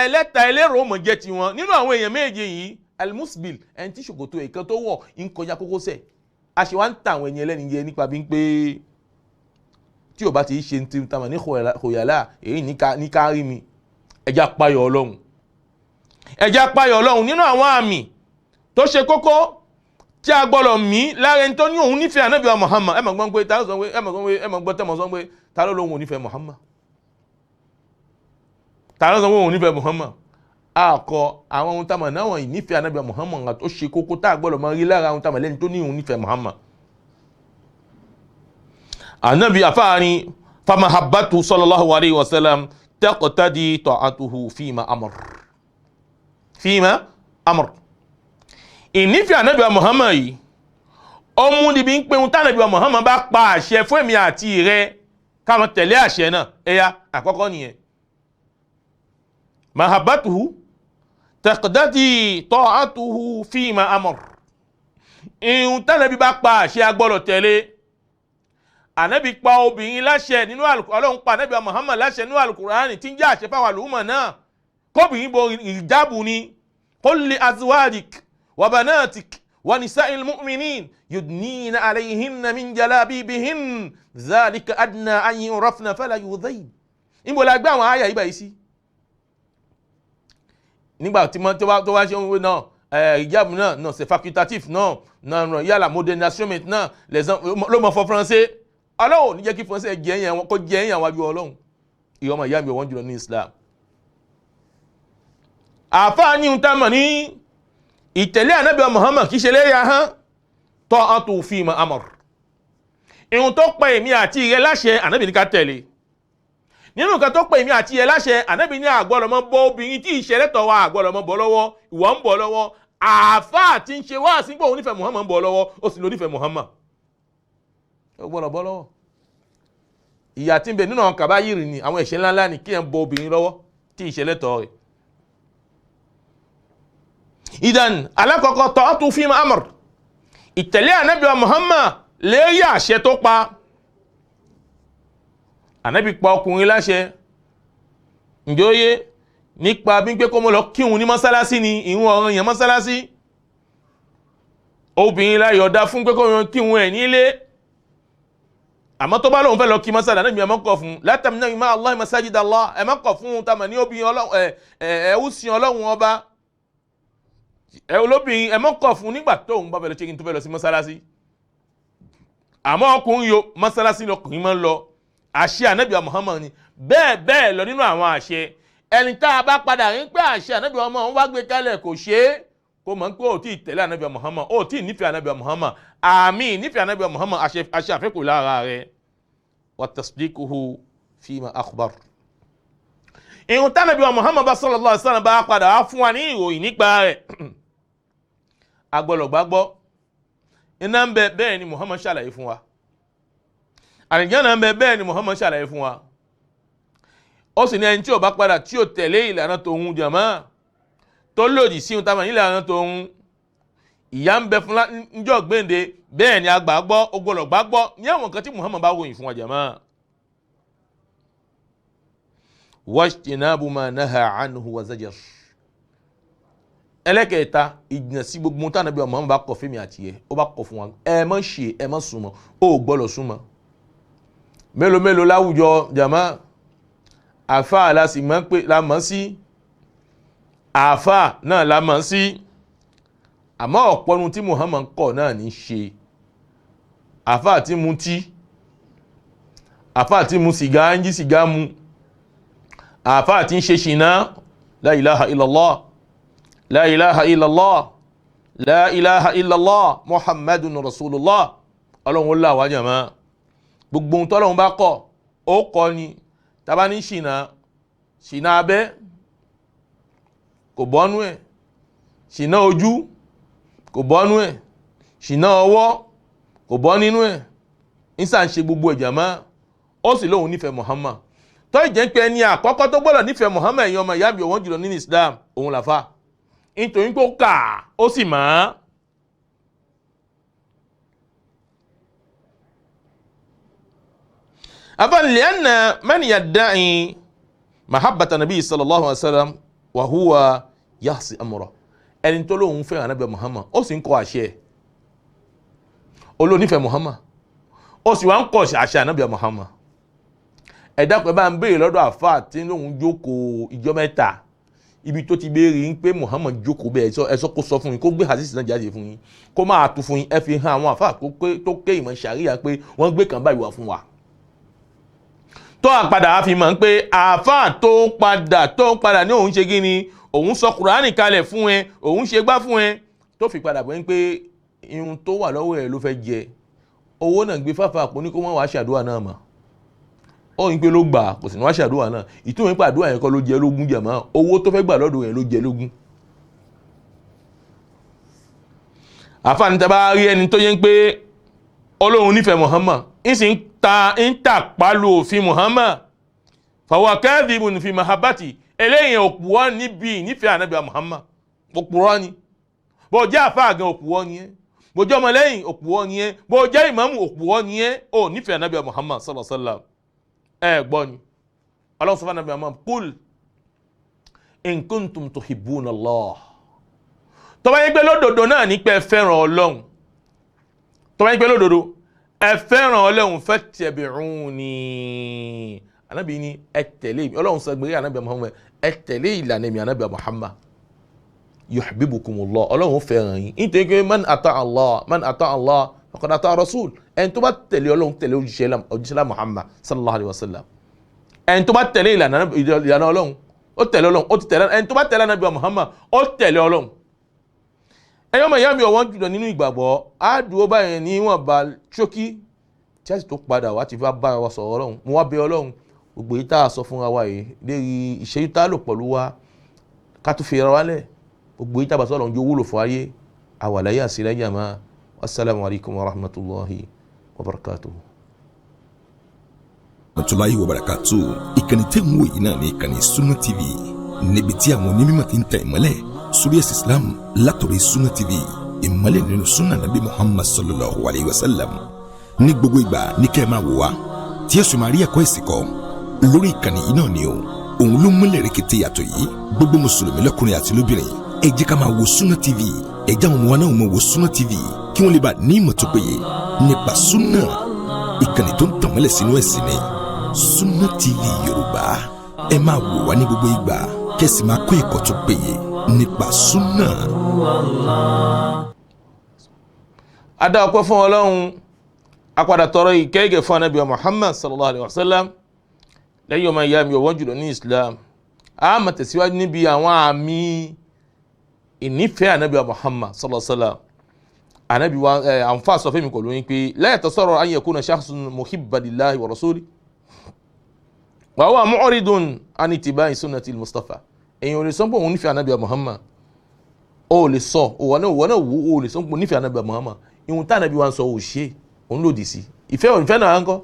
ẹlẹ́ta ẹlẹ́rọ mọ̀ jẹ́ ti wọn. Nínú àwọn èèyàn méje yìí, al-musbil, ẹni tí ṣòkòtò ẹ̀kan tó wọ̀ ń kọjá kókósẹ̀. A ṣe wá ń ta àwọn ẹni ẹlẹ́ni jẹ nípa bí ń pé tí ò bá ti ṣe ti tamà ní khuyala èyí ní kárí mi. Ẹjá páyọ̀ Ọlọ́run. Ẹjá páyọ̀ Ọlọ́run nínú àwọn àmì tó ṣe kókó tí a gbọ́dọ̀ mí lára ẹni tó ní òun nífẹ̀ẹ́ Ànábì wa Muhammad. Ẹ mọ̀ gbọ́n pé ta ló sọ pé ẹ mọ̀ gbọ́ tẹ́mọ̀ sọ pé ta ló lóhun nífẹ̀ẹ́ Muhammad. Ta ló sọ pé òun nífẹ̀ẹ́ Muhammad. Àkọ àwọn ohun tamọ̀ náà wọ̀nyí nífẹ̀ẹ́ Ànábì wa Muhammad tó ṣe kókó tá a gbọ́dọ̀ máa rí lára ohun tamọ̀ lẹ́ni tó ní òun nífẹ̀ẹ́ Muhammad. Ànábì afáàrin famahabbatu sallallahu alayhi wa sallam taqtadi ta'atuhu fima amr. Fima amr. Ìnífẹ̀ẹ́ Ànábì wa Muhammad yìí ó mú níbi ń pé ohun tánàbí wa Muhammad bá pa àṣẹ fún èmi àti rẹ káwọn tẹ̀lé àṣẹ náà. Ẹ̀yà àkọ́kọ́ nìyẹn. Mahabbatuhu taqtadi ta'atuhu fima amr. Ihun tánàbí bá pa àṣẹ agbọ́dọ̀ tẹ̀lé. Ànábì pa obìnrin láṣẹ nínú Ọlọ́run pa Ànábì wa Muhammad láṣẹ nínú Al-Qur'ani tí ń jẹ́ àṣẹ fáwọn àlùmọ̀ náà. Kóbìnrin bo ìjábù ni. Qul li azwajik وبناتك ونساء المؤمنين يدنين عليهن من جلابيبهن ذلك أدنى أن يعرفن فلا يؤذين. Níbo la gbé àwọn àyà yìí báyìí sí? Nígbà tí tó wá ṣe ohun náà hijab náà c'est facultatif náà yálà modernisation náà ló mọ̀ fọ́ français. Ọlọ́run ní jẹ́ kí français jẹ́ yẹn kó jẹ́ yẹn wájú Ọlọ́run. Ìyọ́mọ̀ ìyá mi wọ́n jùlọ ní Islam. Àfáà ní ohun tá mọ̀ ní ìtẹ̀lé Ànábì wa Muhammad kìí ṣe lérí ahán ta'atu fima amr. Ihun tó pè èmi àti ìrẹ láṣẹ Ànábì ní ká tẹ̀lé. Nínú nǹkan tó pè èmi àti ìrẹ láṣẹ Ànábì ní àgbọ́dọ̀ mọ́ bọ́ obìnrin tí ìṣẹ̀lẹ̀tọ̀ wa àgbọ́dọ̀ mọ́ bọ́ lọ́wọ́ ìwọ ń bọ́ lọ́wọ́ àáfàá tí ń ṣe wá sí pé òun nífẹ̀ẹ́ Muhammad ń bọ́ lọ́wọ́ ó sì ló nífẹ̀ẹ́ Muhammad. Ó gbọ́dọ̀ bọ́ lọ́wọ́. Ìyà tí ń bẹ nínú àwọn kàbáyìrì ni àwọn ẹ̀ṣẹ̀ ńláńlá ni kí ẹ̀ ń bọ́ obìnrin lọ́wọ́ tí ìṣẹ̀lẹ̀tọ̀ rẹ̀. Idan alákọ̀ọ́kọ́ ta'atu fima amr. Ìtẹ̀lé Ànábì wa Muhammad lérí àṣẹ tó pa. Ànábì pa ọkùnrin láṣẹ ǹjẹ́ ó yé nípa bí pé kó mọ́ lọ kírun ní mọ́sálásí ni ìrun ọ̀ranyàn mọ́sálásí. Obìnrin la yọ̀ọ̀da fún pé kó mọ́ kírun ẹ̀ nílé. Àmọ́ tó bá lóun fẹ́ lọ kí mọ́sálásí Ànábì ẹ má kọ̀ fún la tamna'u ma'a Allahi masajida Allah. Ẹ má kọ̀ fún tamà ní obìnrin Ọlọ́run ẹ̀wùsìn Ọlọ́run ọba. Olóbìnrin ẹ mọ́ kọ̀ fún nígbà tó ń bá fẹ́ lọ ṣe kí n tó fẹ́ lọ sí mọ́sálásí. Àmọ́ ọkùnrin yo mọ́sálásí lọkùnrin máa ń lọ. Àṣẹ Ànábì wa Muhammad ni bẹ́ẹ̀ lọ nínú àwọn àṣẹ. Ẹni tá a bá padà rí pé àṣẹ Ànábì wa Muhammad wá gbé kalẹ̀ kò ṣe é kó mọ̀ pé ó tí ì tẹ̀lé Ànábì wa Muhammad ó tí ì nífẹ̀ẹ́ Ànábì wa Muhammad àmì nífẹ̀ẹ́ Ànábì wa Muhammad àṣẹ àfẹ́kù lára rẹ̀. Wa tasdiquhu fima akhbar. Ìhun tánàbí wa Muhammad sallallahu alaihi wasallam bá padà wá fún wa ní ìròyìn nípa rẹ̀. Agbọ́dọ̀ gbàgbọ́. Iná ń bẹ bẹ́ẹ̀ ni Muhammad ṣàlàyé fún wa. Àlùjánnà ń bẹ bẹ́ẹ̀ ni Muhammad ṣàlàyé fún wa. Ó sì ní ẹni tí ó bá padà tí ó tẹ̀lé ìlànà tòun jàmá tó lòdì sí ohun táwọn ìlànà tòun ìyà ń bẹ fún níjọ́ gbéǹde bẹ́ẹ̀ ni agbàgbọ́ ogbọ́lọ̀ gbàgbọ́ ní àwọn nǹkan tí Muhammad bá ròyìn fún wa jàmáà. wajtinabu ma naha anhu wa zajar. ẹlẹ́kẹ̀ẹ́ta ìjìnà sí gbogbo tí Ànábì Muhammad bá kọ̀ fẹ́mi àti ẹ̀ ó bá kọ̀ fún wa ẹ má ṣe ẹ má súnmọ́ ó gbọ́dọ̀ súnmọ́. mélòó mélòó láwùjọ jàmáà àfáà la sì mọ̀ sí àfáà náà la mọ̀ sí àmọ́ ọ̀pọ̀nu tí Muhammad kọ̀ náà ní ṣe. àfáà tí mu tí àfáà tí mu sìgá ń jí sìgá mu àfáà tí ń ṣe ṣìnà la ilaha illallah la ilaha illallah la ilaha illallah muhammadun rasulullah. ọlọ́run là wá jàmáà gbogbo ohun tọ́lọ́run bá kọ̀ ó kọ́ ni tàbá ní ṣìnà abẹ́ kò bọ́nú ẹ̀, ṣìnà ojú kò bọ́nú ẹ̀, ṣìnà ọwọ́ kò bọ́ nínú ẹ̀. ìsà ń ṣe gbogbo ẹ̀ jàmáà ó sì lóhun nífẹ̀ẹ́ Muhammad tó ìjẹ́ pé ẹni àkọ́kọ́ tó gbọ́dọ̀ nífẹ̀ẹ́ Muhammad ẹ̀yin ọmọ ìyá mi ọ̀wọ́n jùlọ nínú Islam òun làfà nítorí pé ó kà ó sì mọ̀. afan lianna man yadda'i mahabbata nabi sallallahu alaihi wasallam wa huwa yahsi amra. ẹni tó lóhun fẹ́ Ànábì Muhammad ó sì ń kọ̀ àṣẹ olónífẹ̀ẹ́ Muhammad ó sì wá ń kọ̀ àṣẹ Ànábì Muhammad. ẹ̀dá pẹ̀ bá ń béèrè lọ́dọ̀ àfáà tí lóhun jókòó ìjọ mẹ́ta ibi tó ti béèrè ń pé Muhammad jókòó bẹ́ẹ̀ ẹ̀sọ́ kó sọ fún yín kó gbé hadith náà jáde fún yín kó máa tu fún yín ẹ fi hàn àwọn àfáà tó ké ìmọ̀ ṣàríyà pé wọ́n gbé kan báyìí wá fún wa. tó àpadà á fi mọ̀ pé àfáà tó padà ní òun ṣe kí ni òun sọ Kùránì kalẹ̀ fún ẹ òun ṣe gbá fún ẹ tó fi padà bọ́ pé irun tó wà lọ́wọ́ ẹ ló fẹ́ jẹ owó náà gbé fáfá àpò ní kó wọ́n wá ṣàdúrà náà mọ̀ ó ń pé ló gbà kò sì ní wá ṣàdúrà náà ìtumọ̀ nípa àdúrà yẹn kọ́ ló jẹ lógún jàmá owó tó fẹ́ gbà lọ́dọ̀ yẹn ló jẹ lógún. àfààní tá a bá rí ẹni tó yẹ ń pé Ọlọ́run nífẹ̀ẹ́ Muhammad ń sì ń tà pálù òfin Muhammad fahuwa kadhibun fi mahabbati eléyìí òpùwọ́ níbi nífẹ̀ẹ́ Ànábì Muhammad òpùwọ́ ni bó jẹ́ àfáà gan òpùwọ́ ni ẹ́ bó jẹ́ ọmọlẹ́yìn òpùwọ́ ni ẹ́ bó jẹ́ ìmáàmù òpùwọ́ ni ẹ́ ó nífẹ̀ẹ́ Ànábì Muhammad sallallahu alaihi wasallam. gbọ́ ni Allah sọ fún Ànábì Muhammad qul in kuntum tuhibbuna Allah. tó bá yẹ pé lódodo náà ní pé ẹ fẹ́ràn Ọlọ́run tó bá yẹ pé lódodo ẹ fẹ́ràn Ọlọ́run fattabi'uni. Ànábì ní ẹ tẹ̀lé mi Ọlọ́run sọ gbé Ànábì Muhammad ẹ tẹ̀lé ìlànà mi Ànábì Muhammad yuhibbukumullah Ọlọ́run fẹ́ràn yín nítorí pé man ata Allah faqad ata rasul. ẹni tó bá tẹ̀lé Ọlọ́run tẹ̀lé òjíṣẹ́ Muhammad sallallahu alaihi wasallam. ẹni tó bá tẹ̀lé ìlànà Ọlọ́run ó tẹ̀lé Ọlọ́run ó ti tẹ̀lé ẹni tó bá tẹ̀lé Ànábì Muhammad ó tẹ̀lé Ọlọ́run. ẹ̀yin ọmọ ìyá mi ọ̀wọ́n jùlọ nínú ìgbàgbọ́ á dúró báyìí ní wọ́n bá ṣókí tí a sì tó padà wá ti fi bá wa sọ̀rọ̀ Ọlọ́run mo wá bẹ̀ Ọlọ́run gbogbo yìí tá a sọ fúnra wa yìí lérí ìṣẹ́jú tá a lò pẹ̀lú wa ká tó fi ra wálẹ̀ gbogbo yìí tá a bá sọ Ọlọ́run jó wúlò fún ayé àwàláyé àṣìlẹ́yìn àmà wassalamu alaikum wa rahmatullahi wa barakatuhu. Rahmatullahi wa barakatuhu. Ìkànnì tẹ́ ń wò yìí náà ní ìkànnì Sunna TV níbi tí àwọn onímọ̀ ti ń tẹ ìmọ́lẹ̀ sórí ẹ̀sìn Islam látọ̀rọ̀ Sunna TV ìmọ́lẹ̀ nínú Sunna Nabi Muhammad sallallahu alayhi wa sallam. ní gbogbo ìgbà ní kẹ́ ẹ máa wò wá tí ẹ sì máa rí ẹ̀kọ́ ẹ̀sìn kọ́ lórí ìkànnì yìí náà ni o òun ló múlẹ̀ rẹ̀kẹ̀tẹ̀ yàtọ̀ yìí gbogbo mùsùlùmí lọ́kùnrin àti lóbìnrin ẹ jẹ́ ká máa wo Sunna TV ẹ jẹ́ àwọn ọmọ wa náà máa wo Sunna TV kí wọ́n lè bá ní ìmọ̀ tó péye nípa Sunna ìkànnì tó ń tànmọ́lẹ̀ sínú ẹ̀sìn ni Sunna TV Yorùbá ẹ máa wò wá ní gbogbo ìgbà kẹ́sì máa kọ́ ẹ̀kọ́ tó péye nípa Sunna. a dá ọpẹ́ fún Ọlọ́run a padà tọrọ ìkẹ́gẹ́ fún Ànábì Muhammad sallallahu alaihi wasallam lẹ́yìn ọmọ ìyá mi ọ̀wọ́n jùlọ ní Islam a máa tẹ̀síwájú níbi àwọn àmì ìnífẹ̀ẹ́ Ànábì Muhammad sallallahu alaihi wasallam. Ànábì wa àǹfà sọ fẹ́mi kò lóyún pé la yatasarraru an yakuna shakhsun muhibban lillahi wa rasulihi wa huwa mu'ridun an ittiba'i sunnati al-Mustafa. èyàn ò lè sọ pé òun nífẹ̀ẹ́ Ànábì Muhammad ó lè sọ òwò náà wò ó lè sọ pé òun nífẹ̀ẹ́ Ànábì Muhammad ìhun tá Ànábì wa ń sọ ò ṣe òun lòdì sí ìfẹ́ náà ń kọ́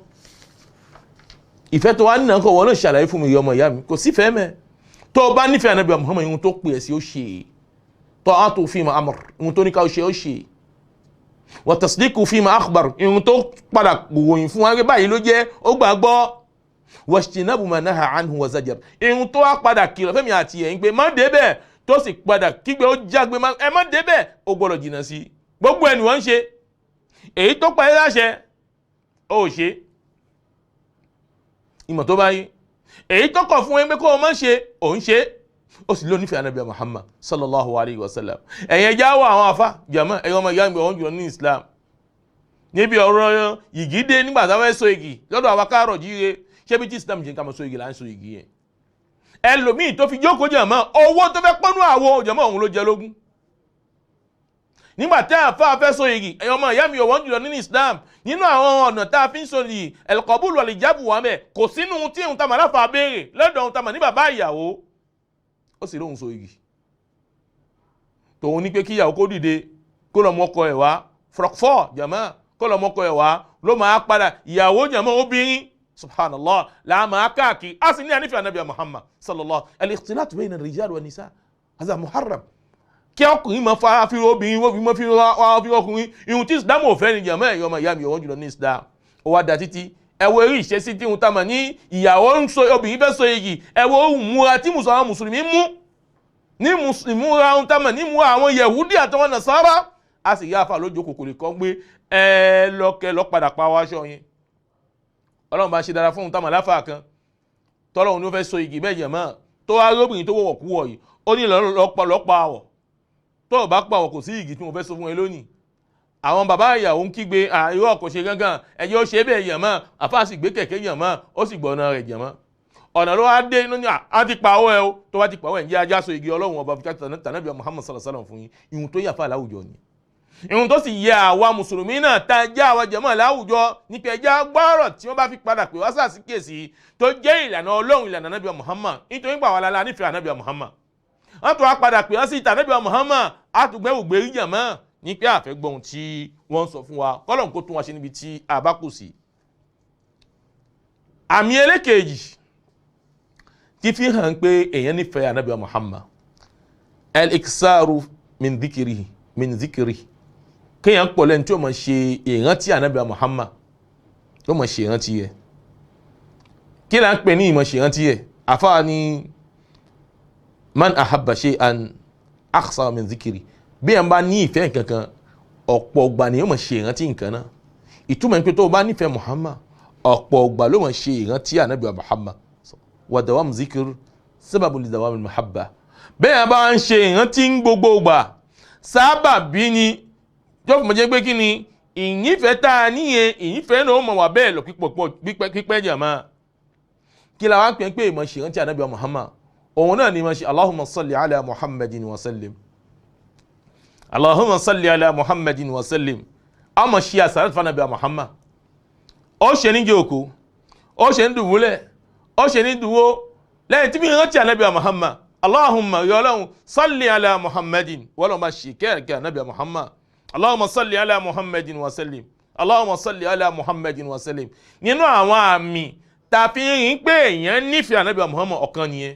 ìfẹ́ tó wá nínú ọkọ̀ wọ́n náà ṣàlàyé fún mi ọmọ ìyá mi kò sífẹ́ mẹ́ tó bá nífẹ̀ẹ́ Ànábì Muhammad ìhun tó pè é sí ó ṣe ta'atu fima amr ohun tó ní ká ṣe ó ṣe wa tasdiqu fima akhbar ohun tó padà ròyìn fún wa báyìí ló jẹ́ ó gbàgbọ́ wajtinabu ma naha anhu wa zajar ohun tó wá padà kìlọ̀ fẹ́mi àti ẹ̀yin pé má débẹ̀ tó sì padà kígbe ó jágbe ẹ má débẹ̀ ó gbọ́dọ̀ jìnnà sí gbogbo ẹni wọ́n ń ṣe èyí tó pa ẹ́ láṣẹ ó ṣe ìmọ̀ tó bá yí èyí tó kọ̀ fún ẹ pé kó o má ṣe ò ń ṣe ó sì ló nífẹ̀ẹ́ Ànábì Muhammad sallallahu alayhi wa sallam ẹ̀yẹn jáwọ́ àwọn afá jàmá ẹ̀yọ́ ọmọ ìyá mi ọ̀hún jùlọ ní Islam níbi ọ̀rọ̀ yìgì dé nígbà tá a fẹ́ so igi lọ́dọ̀ àwọn akárọ̀ jíire ṣé bí tí Islam ṣe ń ká mọ́ so igi là ń so igi yẹn ẹlòmíì tó fi jókòó jàmá owó tó fẹ́ pọ́nú àwo jàmá òun ló jẹ lógún nígbà tí àfá fẹ́ so igi ẹ̀yọ́ ọmọ ìyá mi ọ̀hún jùlọ ní Islam nínú àwọn ọ̀nà tá a fi ń so yìí al-qabul wal-ijab wà mẹ́ kò sínú tí òun tamà láfa béèrè lọ́dọ̀ òun tamà ní bàbá ìyàwó ó sì lóhun so igi tòun ní pé kí ìyàwó kó dìde kó lọ mọ́kọ ẹ̀ wá fọ́rọ̀fọ́ jàmá kó lọ mọ́kọ ẹ̀ wá ló máa padà ìyàwó jàmá obìnrin subhanallah láàmà káàkiri a sì ní ànífẹ́ Ànábì Muhammad sallallahu al-ikhtilat bayna ar-rijal wa nisa hadha muharram kí ọkùnrin máa fara fi obìnrin wọ́n fi mọ́ fi ọkùnrin ihun tí Islam ò fẹ́ ni jàmá ẹ̀yọ́ ọmọ ìyá mi ọ̀wọ́n jùlọ ní Islam ó wá da títí ẹwọ eré ìṣesí tí ohun tá mà ní ìyàwó ń so obìnrin fẹ́ so igi ẹwọ ohun múra tí mùsùlùmí mú ní mùsùlùmí múra ohun tá mà ní múra àwọn Yẹ̀húdí àtàwọn Nàsárà a sì yá àfà lójú kòkòrò kan pé ẹ lọ́kẹ́ lọ́ padà pa wáṣọ yẹn Ọlọ́run bá ṣe dára fún ohun tá mà láfà kan tọ́lọ́run ló fẹ́ so igi bẹ́ẹ̀ jẹ̀mọ́ tó wá lóbìnrin tó wọ̀wọ̀ kú wọ̀ yìí ó ní lọ́pọ̀ àwọ̀ tó o bá pa àwọ̀ kò sí igi tí mo fẹ́ so fún ẹ lónìí àwọn bàbá ìyàwó ń kígbe irọ́ kò ṣe gángan ẹ̀jẹ̀ ó ṣe bẹ́ẹ̀ yàn mọ́ àfáà sì gbé kẹ̀kẹ́ yàn mọ́ ó sì gbọ́nà rẹ̀ jàn mọ́ ọ̀nà ló wá dé ní à ti pa owó ẹ o tó bá ti pa owó ẹ̀ ń jẹ́ ajá so igi Ọlọ́run ọba tànàbí Muhammad sallallahu alaihi wasallam fún yín ihun tó yàfà láwùjọ ni ihun tó sì yẹ àwa mùsùlùmí náà tá já àwa jàmá láwùjọ nípa ẹja gbọ́rọ̀ tí wọ́n bá fi padà pé wá sàsíkèsí tó jẹ́ ìlànà Ọlọ́run ìlànà Ànábì Muhammad nítorí gbà wà lálẹ́ nífẹ̀ẹ́ Ànábì Muhammad wọ́n tó wá padà pé wọ́n sì Ànábì Muhammad àtùgbẹ́wò gbèrí jàmá ní pé àfẹ́gbọ́n tí wọ́n sọ fún wa kọ́lọ̀n kó tún wa ṣe níbi tí a bá kù sí. àmì ẹlẹ́kẹ̀ẹ́jì tí fi hàn pé èèyàn nífẹ̀ẹ́ Ànábì Muhammad al-iksaru min dhikrihi kéèyàn pọ̀ lẹ́ni tí ó máa ṣe ìrántí Ànábì Muhammad ó máa ṣe ìrántí yẹ kí là ń pè ní ìmọ̀ ṣe ìrántí yẹ àfáà ni man ahabba shay'an aksara min dhikrihi bí ẹ̀ ń bá ní ìfẹ́ kankan ọ̀pọ̀ ọgbà ni yóò máa ṣe ìrántí nǹkan náà ìtumọ̀ ní pé tó o bá nífẹ̀ẹ́ Muhammad ọ̀pọ̀ ọgbà ló máa ṣe ìrántí Ànábì Muhammad wa dawam zikr sababu li dawam al-mahabba bẹ́ẹ̀ bá ń ṣe ìrántí ń gbogbo ọgbà sábà bí ni tó fún mi jẹ́ pé kí ni ìyífẹ́ tá a níyẹn ìyífẹ́ náà ó mọ̀ wà bẹ́ẹ̀ lọ pípẹ́ jàmá kí la wá ń pè ìmọ̀ ṣe ìrántí Ànábì Muhammad òun náà ni ìmọ̀ ṣe Allahumma salli ala Muhammadin wa sallim Allahumma salli ala Muhammadin wa sallim a mọ̀ ṣe àsàrẹ́tì fún Ànábì Muhammad ó ṣe ní jòkó ó ṣe ní dùbúlẹ̀ ó ṣe ní dúwó lẹ́yìn tí bí rántí Ànábì Muhammad Allahumma yọlọ́hun salli ala Muhammadin wọ́n lọ́n bá ṣe kẹ́ẹ̀kẹ́ Ànábì Muhammad Allahumma salli ala Muhammadin wa sallim Allahumma salli ala Muhammadin wa sallim nínú àwọn àmì tàfi rìn pé èèyàn nífẹ̀ẹ́ Ànábì Muhammad ọ̀kan nìyẹn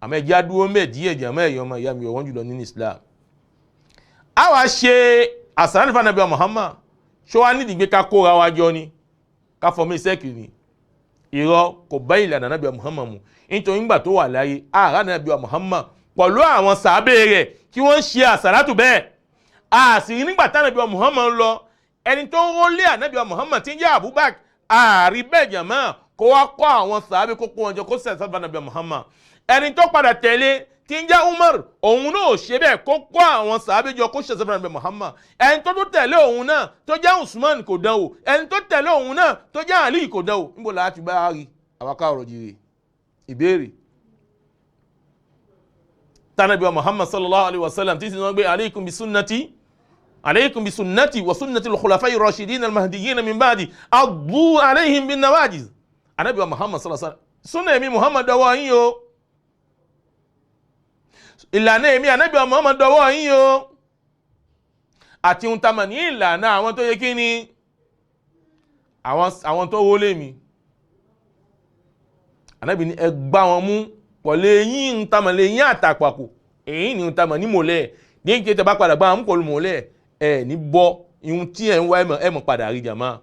àmọ́ ẹjẹ́ adúró mẹ́ẹ̀díyẹ̀ jẹ́mọ́ ẹ̀yọ́ ọmọ ìyá mi ọ̀wọ́n jùlọ nínú Islam a wá ṣe àsàrẹ́tì fún Ànábì Muhammad ṣó wá nídìí gbé ká kóra wa jọ ni ká fọmí sẹ́kì ni irọ́ kò bá ìlànà Ànábì Muhammad mu nítorí nígbà tó wà láyé ààrẹ Ànábì Muhammad pẹ̀lú àwọn sàábé rẹ̀ kí wọ́n ṣe àsàrátù bẹ́ẹ̀ àṣírí nígbà tí Ànábì Muhammad lọ ẹni tó rólé Ànábì Muhammad tí ń jẹ́ Abubakar ààrí bẹ́ẹ̀ jàmá kó wá kọ́ àwọn sàábé kó kó wọn jọ kó sẹ̀sẹ̀ fún Ànábì Muhammad ẹni tó padà tẹ̀lé tí ń jẹ́ Umar òun náà ṣe bẹ́ẹ̀ kó kọ́ àwọn sàábé jọ kó ṣẹ̀sẹ̀ fún Ànábì Muhammad ẹni tó tẹ̀lé òun náà tó jẹ́ Usman kò dán wò ẹni tó tẹ̀lé òun náà tó jẹ́ Ali kò dán wò níbo la ti bá rí àwọn káàrọ̀ jìrì ìbéèrè tánàbí wa Muhammad sallallahu alaihi wasallam tí sinú gbé alaykum bi sunnati wa sunnati al-khulafai rashidin al-mahdiyyin min ba'di addu alayhim bin nawajiz anábí wa Muhammad sallallahu alaihi wasallam súnà èmi Muhammad dọwọ́ yín o ìlànà èmi anábí wa Muhammad dọwọ́ yín o àti ń tamà ní ìlànà àwọn tó yẹ kí ni àwọn tó wọlé mi anábí ní ẹ gbá wọn mú pọ̀lẹ̀ yín ń tamà lè yín àtàpàkò èyí ni ta mọ̀ ní mọ̀lẹ́ ní ìjẹ́ tẹ bá padà gbá àwọn kọlu mọ̀lẹ́ ẹ̀ ní bọ́ ihun tí ẹ̀ ń wá ẹ̀mọ̀ padà rí jàmá.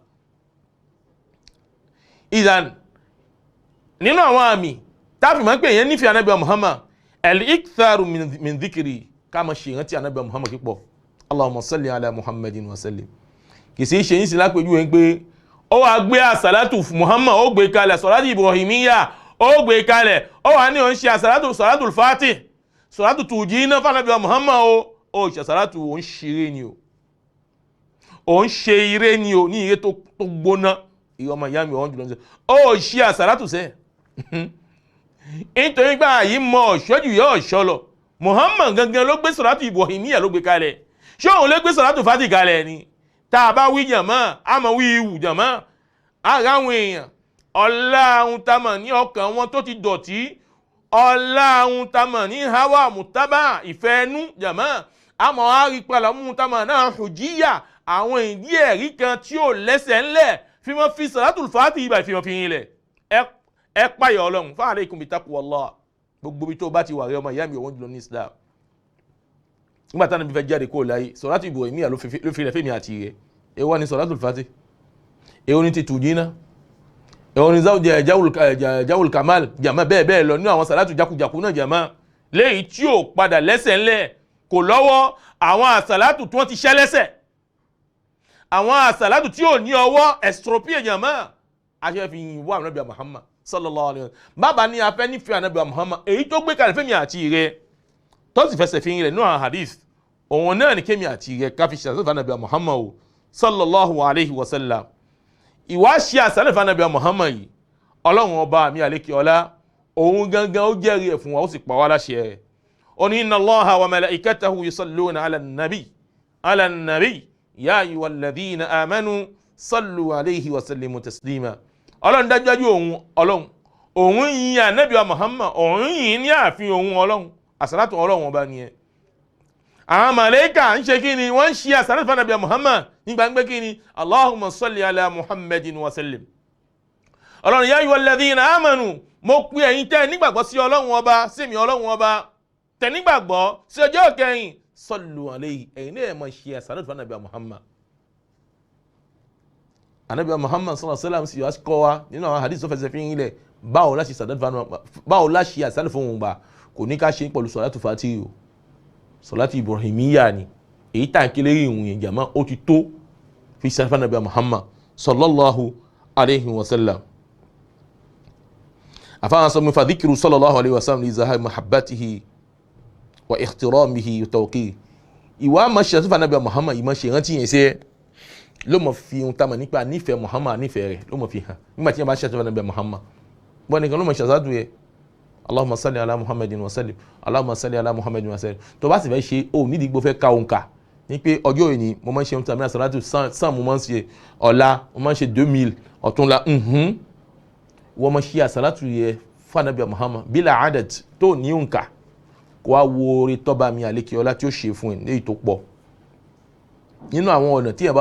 ìdán nínú àwọn àmì táàfì máa ń pè yẹn nífẹ̀ẹ́ anábìá Muhammad al-iktharu min dhikri ká máa ṣe ìrántí anábìá Muhammad pípọ̀ Allahumma salli ala Muhammadin wa sallim. kì í sì ṣe yín sí lápẹjú ẹ̀ ń pé ó wàá gbé àsàlátù Muhammad ó gbé kalẹ̀ sọ̀látù Ibrahimiyya ó gbé kalẹ̀ ó wàá ní òun ṣe àsàlátù sọ̀látù Fatih sọ̀látù tùjínà fanabiwa Muhammad ó ṣe àsàlátù òun ṣeré ni o òun ṣe ire ni o ní ire tó gbóná ìyá ọmọ ìyá mi ọ̀hún jùlọ ó ṣe àsàlátù sẹ́ nítorí gbà yìí mọ ọ̀ṣọ́ jù yọ ọ̀ṣọ́ lọ Muhammad gangan ló gbé sọ̀látù Ibrahimiyya ló gbé kalẹ̀ ṣé òun ló gbé sọ̀látù Fatih kalẹ̀ ni tá a bá wí jàmá a máa wí ìwù jàmá ara àwọn èèyàn ọlá ohun tá a mọ̀ ní ọkàn wọn tó ti dọ̀tí ọlá ohun tá a mọ̀ ní hawa mutaba ìfẹ́ ẹnu jàmá àmọ́ a rí padà mú tá a mọ̀ náà hujjiyya àwọn ìdí ẹ̀rí kan tí ò lẹ́sẹ̀ ńlẹ̀ fi mọ́ fi Salatul Fatih ibà fi mọ́ fi yín lẹ̀ ẹ páyà Ọlọ́run fa alaykum bitaqwallah gbogbo bí tó bá ti wà rí ọmọ ìyá mi òun jùlọ ní Islam nígbà táwọn ibi fẹ́ jáde kó láyé Salatu Ibrahimiyya ló fi rẹ̀ fẹ́mi àti rẹ̀ èwo ni Salatul Fatih èwo ni ti tùjínà èwo ni Jawul Kamal jàmá bẹ́ẹ̀ lọ nínú àwọn sàlátù jakujaku náà jàmá léyìí tí ò padà lẹ́sẹ̀ ńlẹ̀ kò lọ́wọ́ àwọn àsàlátù tí wọ́n ti ṣẹ́ lẹ́sẹ̀ àwọn àsàlátù tí ò ní ọwọ́ ẹ̀sítrópíè jàmá aṣẹ́ fi yìn wá ànábì Muhammad sallallahu alayhi wa sallam bàbá ní afẹ́ nífẹ̀ẹ́ ànábì Muhammad èyí tó gbé kalẹ̀ fẹ́mi àti rẹ̀ tó sì fẹsẹ̀ fi rẹ̀ nínú àwọn hadith òun náà ní kémi àti rẹ̀ káfí ṣàṣẹ́ fún ànábì Muhammad sallallahu alayhi wa sallam ìwà ṣe àṣàlẹ̀ fún ànábì Muhammad yìí ọlọ́run ọba mi àlékè ọlá òun gangan ó jẹ́rìí ẹ̀ fún wa ó sì pa wá láṣẹ rẹ̀ ó ní inna Allaha wa malaikatahu yusalluna ala nabi ya ayyuhal ladhina amanu sallu alayhi wa sallimu taslima ọlọ́run dájúdájú òun yìn ànábì Muhammad òun yìn ní ààfin òun ọlọ́run àsàlátù ọlọ́run ọba nìyẹn àwọn màlẹ́kà ń ṣe kí ni wọ́n ń ṣe àsàlátù fún ànábì Muhammad nígbà ń gbé kí ni Allahumma salli ala Muhammadin wa sallim ọlọ́run ya ayyuhal ladhina amanu mo pè ẹ̀yin tẹ́ nígbàgbọ́ sí ọlọ́run ọba sí mi ọlọ́run ọba tẹ́ nígbàgbọ́ sí ọjọ́ kẹyìn sallu alayhi ẹ̀yin náà mọ̀ ṣe àsàlátù fún ànábì Muhammad ànábì Muhammad sallallahu alaihi wasallam sì wá kọ́ wa nínú àwọn hadith tó fẹsẹ̀ fi ń rilẹ̀ báwo la ṣe àsàlátù fún òun gbà kò ní ká ṣe pẹ̀lú Salatul Fatih o Salatu Ibrahimiyya ni èyí tá n kílé ìhùn yẹn jàmá ó ti tó fi sàlátù fún ànábì Muhammad sallallahu alaihi wasallam àfáwọn sọ mi fa dhikru sallallahu alaihi wasallam li zahari mahabbatihi wa ihtiramihi wa tawqiri ìwà máa ṣe àsàlátù fún ànábì Muhammad ìmọ̀ ṣe rántí yẹn ṣe ló mọ̀ fi ohun tamọ̀ nípa nífẹ̀ẹ́ Muhammad nífẹ̀ẹ́ rẹ̀ ló mọ̀ fi hàn nígbà tí yẹn bá ṣe àsàlátù fún ànábì Muhammad bọ́n nìkan ló mọ̀ ṣe àsàlátù yẹ Allahumma salli ala Muhammadin wa sallim Allahumma salli ala Muhammadin wa sallim tó bá sì fẹ́ ṣe ó nídìí gbó fẹ́ ka òǹkà ní pé ọjọ́ òní mo máa ń ṣe ohun tàbí àsàlátù sàn mo máa ń ṣe ọ̀la mo máa ń ṣe 2000 ọ̀túnla wọ́n máa ṣe àsàlátù yẹ fún ànábì Muhammad bila adad tó ní òǹkà kó wá wo orí tọ́ba mi àlékè ọlá tí ó ṣe fún ẹ̀ léyìí tó pọ̀ nínú àwọn ọ̀nà tí ẹ̀